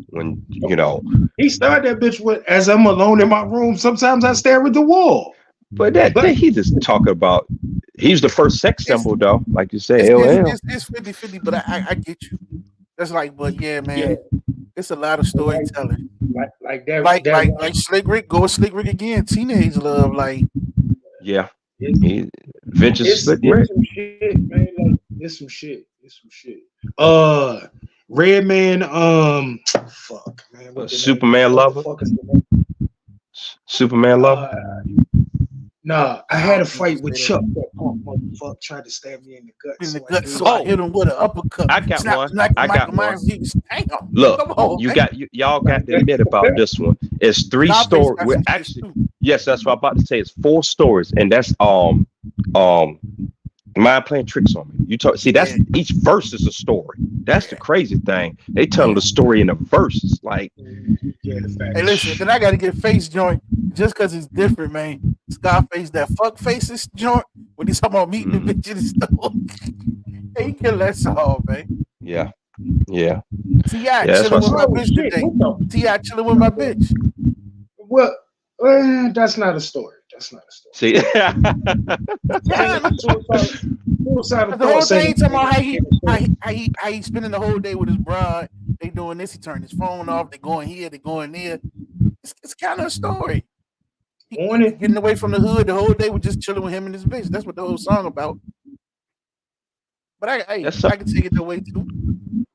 when you know. He started that bitch with as I'm alone in my room. Sometimes I stare at the wall. But he just talking about he's the first sex symbol though, like you said. It's 50-50, but I get you. That's like, but yeah, man, Yeah. it's a lot of storytelling. Like that. Like Slick Rick, go with Slick Rick again. Teenage Love, like Yeah. It's Vintage Slick Rick. some shit, man. Like, it's some shit. Redman, fuck, man. What the Superman name? Lover. What the fuck is the name? Superman Lover. Nah, I had a fight with Chuck. That punk motherfucker tried to stab me in the gut. in the so I gut, gave so him- I hit him with an uppercut. I got Snap, one. smack I Michael got Myers, one. he was- damn. Look, Come on, man. y'all got to admit about this one. It's 3 Scarface stories. got We're some shit, actually too. yes, that's what I'm about to say. It's 4 stories, and that's Mind Playing Tricks on Me. You talk. See, that's each verse is a story. That's the crazy thing. They telling the story in the verses. Like, Yeah, the fact. Hey, listen, then I got to get Face joint just because it's different, man. Scarface, that fuck faces joint when he's talking about meeting the bitch in the store. Hey, he killed that song, man. yeah. T.I. that's chilling with why- my bitch shit, today. what the- T.I. chilling with my bitch. Well, that's not a story. That's not a story. See, Yeah, man. Suicidal The whole thoughts thing ain't- talking about how he spending the whole day with his bride. They doing this. He turned his phone off. They going here. They going there. It's kind of a story. He On it. getting away from the hood the whole day with just chilling with him and his bitch. That's what the whole song about. But I That's can something. take it away too.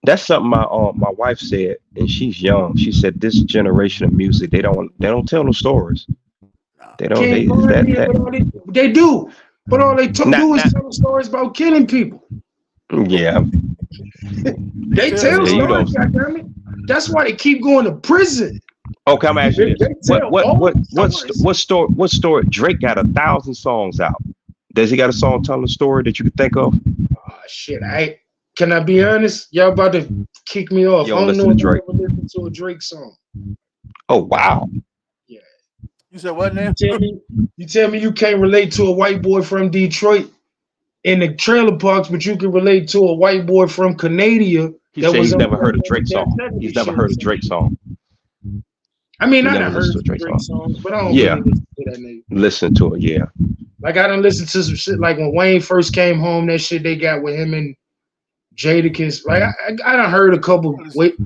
That's something my wife said, and she's young. She said this generation of music, they don't tell no stories. Nah. They don't. King They Von that did, that but they do. But all they not do is not. tell stories about killing people. Yeah. They They tell tell Yeah. You stories. don't. stories, goddammit. That's why they keep going to prison. Okay, I'm asking you this. They tell old stories. What story? Drake got 1,000 songs out. Does he got a song telling a story that you could think of? Oh, shit, can I be honest? Y'all about to kick me off. You I don't don't listen know to if I Drake. ever listened to a Drake song. Oh wow. Yeah. You said what now? You tell me you can't relate to a white boy from Detroit in the trailer parks, but you can relate to a white boy from Canada He that said was he's on never heard a that Drake song. 70 He's never shit. heard a Drake song. I mean, He I never done heard listened to a some Drake Drake song. songs, but I don't Yeah, really listen to that nigga. listen to it. Yeah. Like I done listened to some shit like when Wayne first came home, that shit they got with him and Jadakiss. Like I done heard a couple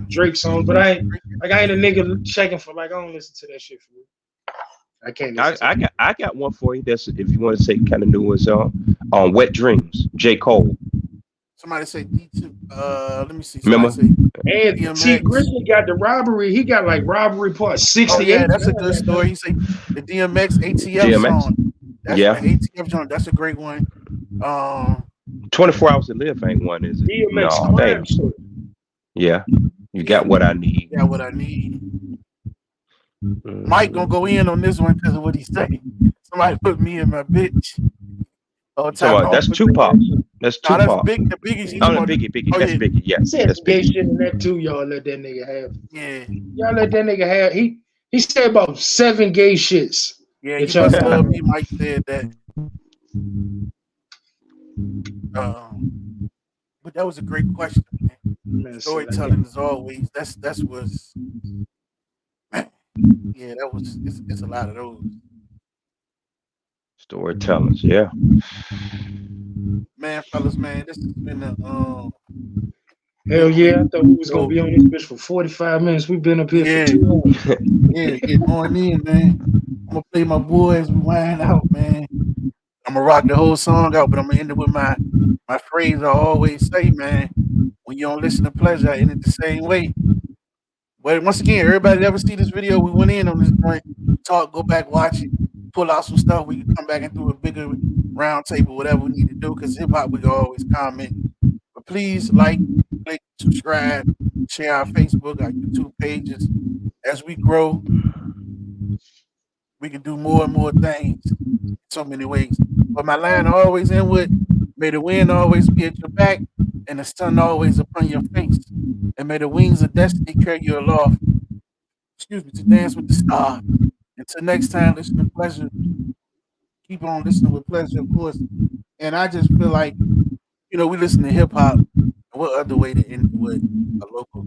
Drake songs, but I ain't a nigga checking for like I don't listen to that shit for real. I can't listen to that. I got one for you. That's if you want to say kind of new ones on Wet Dreams, J. Cole. Somebody say D2. Let me see. Remember? Somebody say And T DMX. Grizzly got the robbery. He got like robbery part Oh 68. yeah, that's a good story. He say the DMX ATF DMX. song. That's Yeah. the ATF joint. That's a great one. 24 Hours to Live ain't one, is it? DMX No, crime damn. story. Yeah. You got what I need. Yeah, what I need. Mhm. Mike gonna go in on this one because of what he said. Somebody put me in my bitch. All the So time. that's Tupac. That's Nah, that's Tupac. big. The biggest. He's Oh, no, on. Biggie. Oh, That's yeah. Biggie. Yes, Said that's some gay Biggie. shit in that too. Y'all let that nigga have. Yeah, Y'all let that nigga have. He said about 7 gay shits. yeah. That You y'all must let love him me. Mike said that. But that was a great question, man. Man, Storytelling is always that's was. Yeah, that was. It's a lot of those. Storytellers, yeah. Man, fellas, man, this has been a Hell yeah, I thought we was gonna so be on this bitch for 45 minutes. We've been up here yeah, for 2 hours. yeah, get on in, man. I'm gonna play my boys, we wind out, man. I'm gonna rock the whole song out, but I'm gonna end it with my phrase I always say, man. When you don't listen to pleasure, I end it the same way. But once again, everybody that ever see this video, we went in on this joint, talk, go back, watch it, pull out some stuff. We can come back and do a bigger round table, whatever we need to do, because hip hop we can always comment. But please like, click, subscribe, share our Facebook, our YouTube pages. As we grow, we can do more and more things in so many ways. But my line always end with, may the wind always be at your back and the sun always upon your face. And may the wings of destiny carry you aloft, to dance with the stars. Until next time, listen to pleasure. Keep on listening with pleasure, of course. And I just feel like, we listen to hip hop. What other way to end it with a local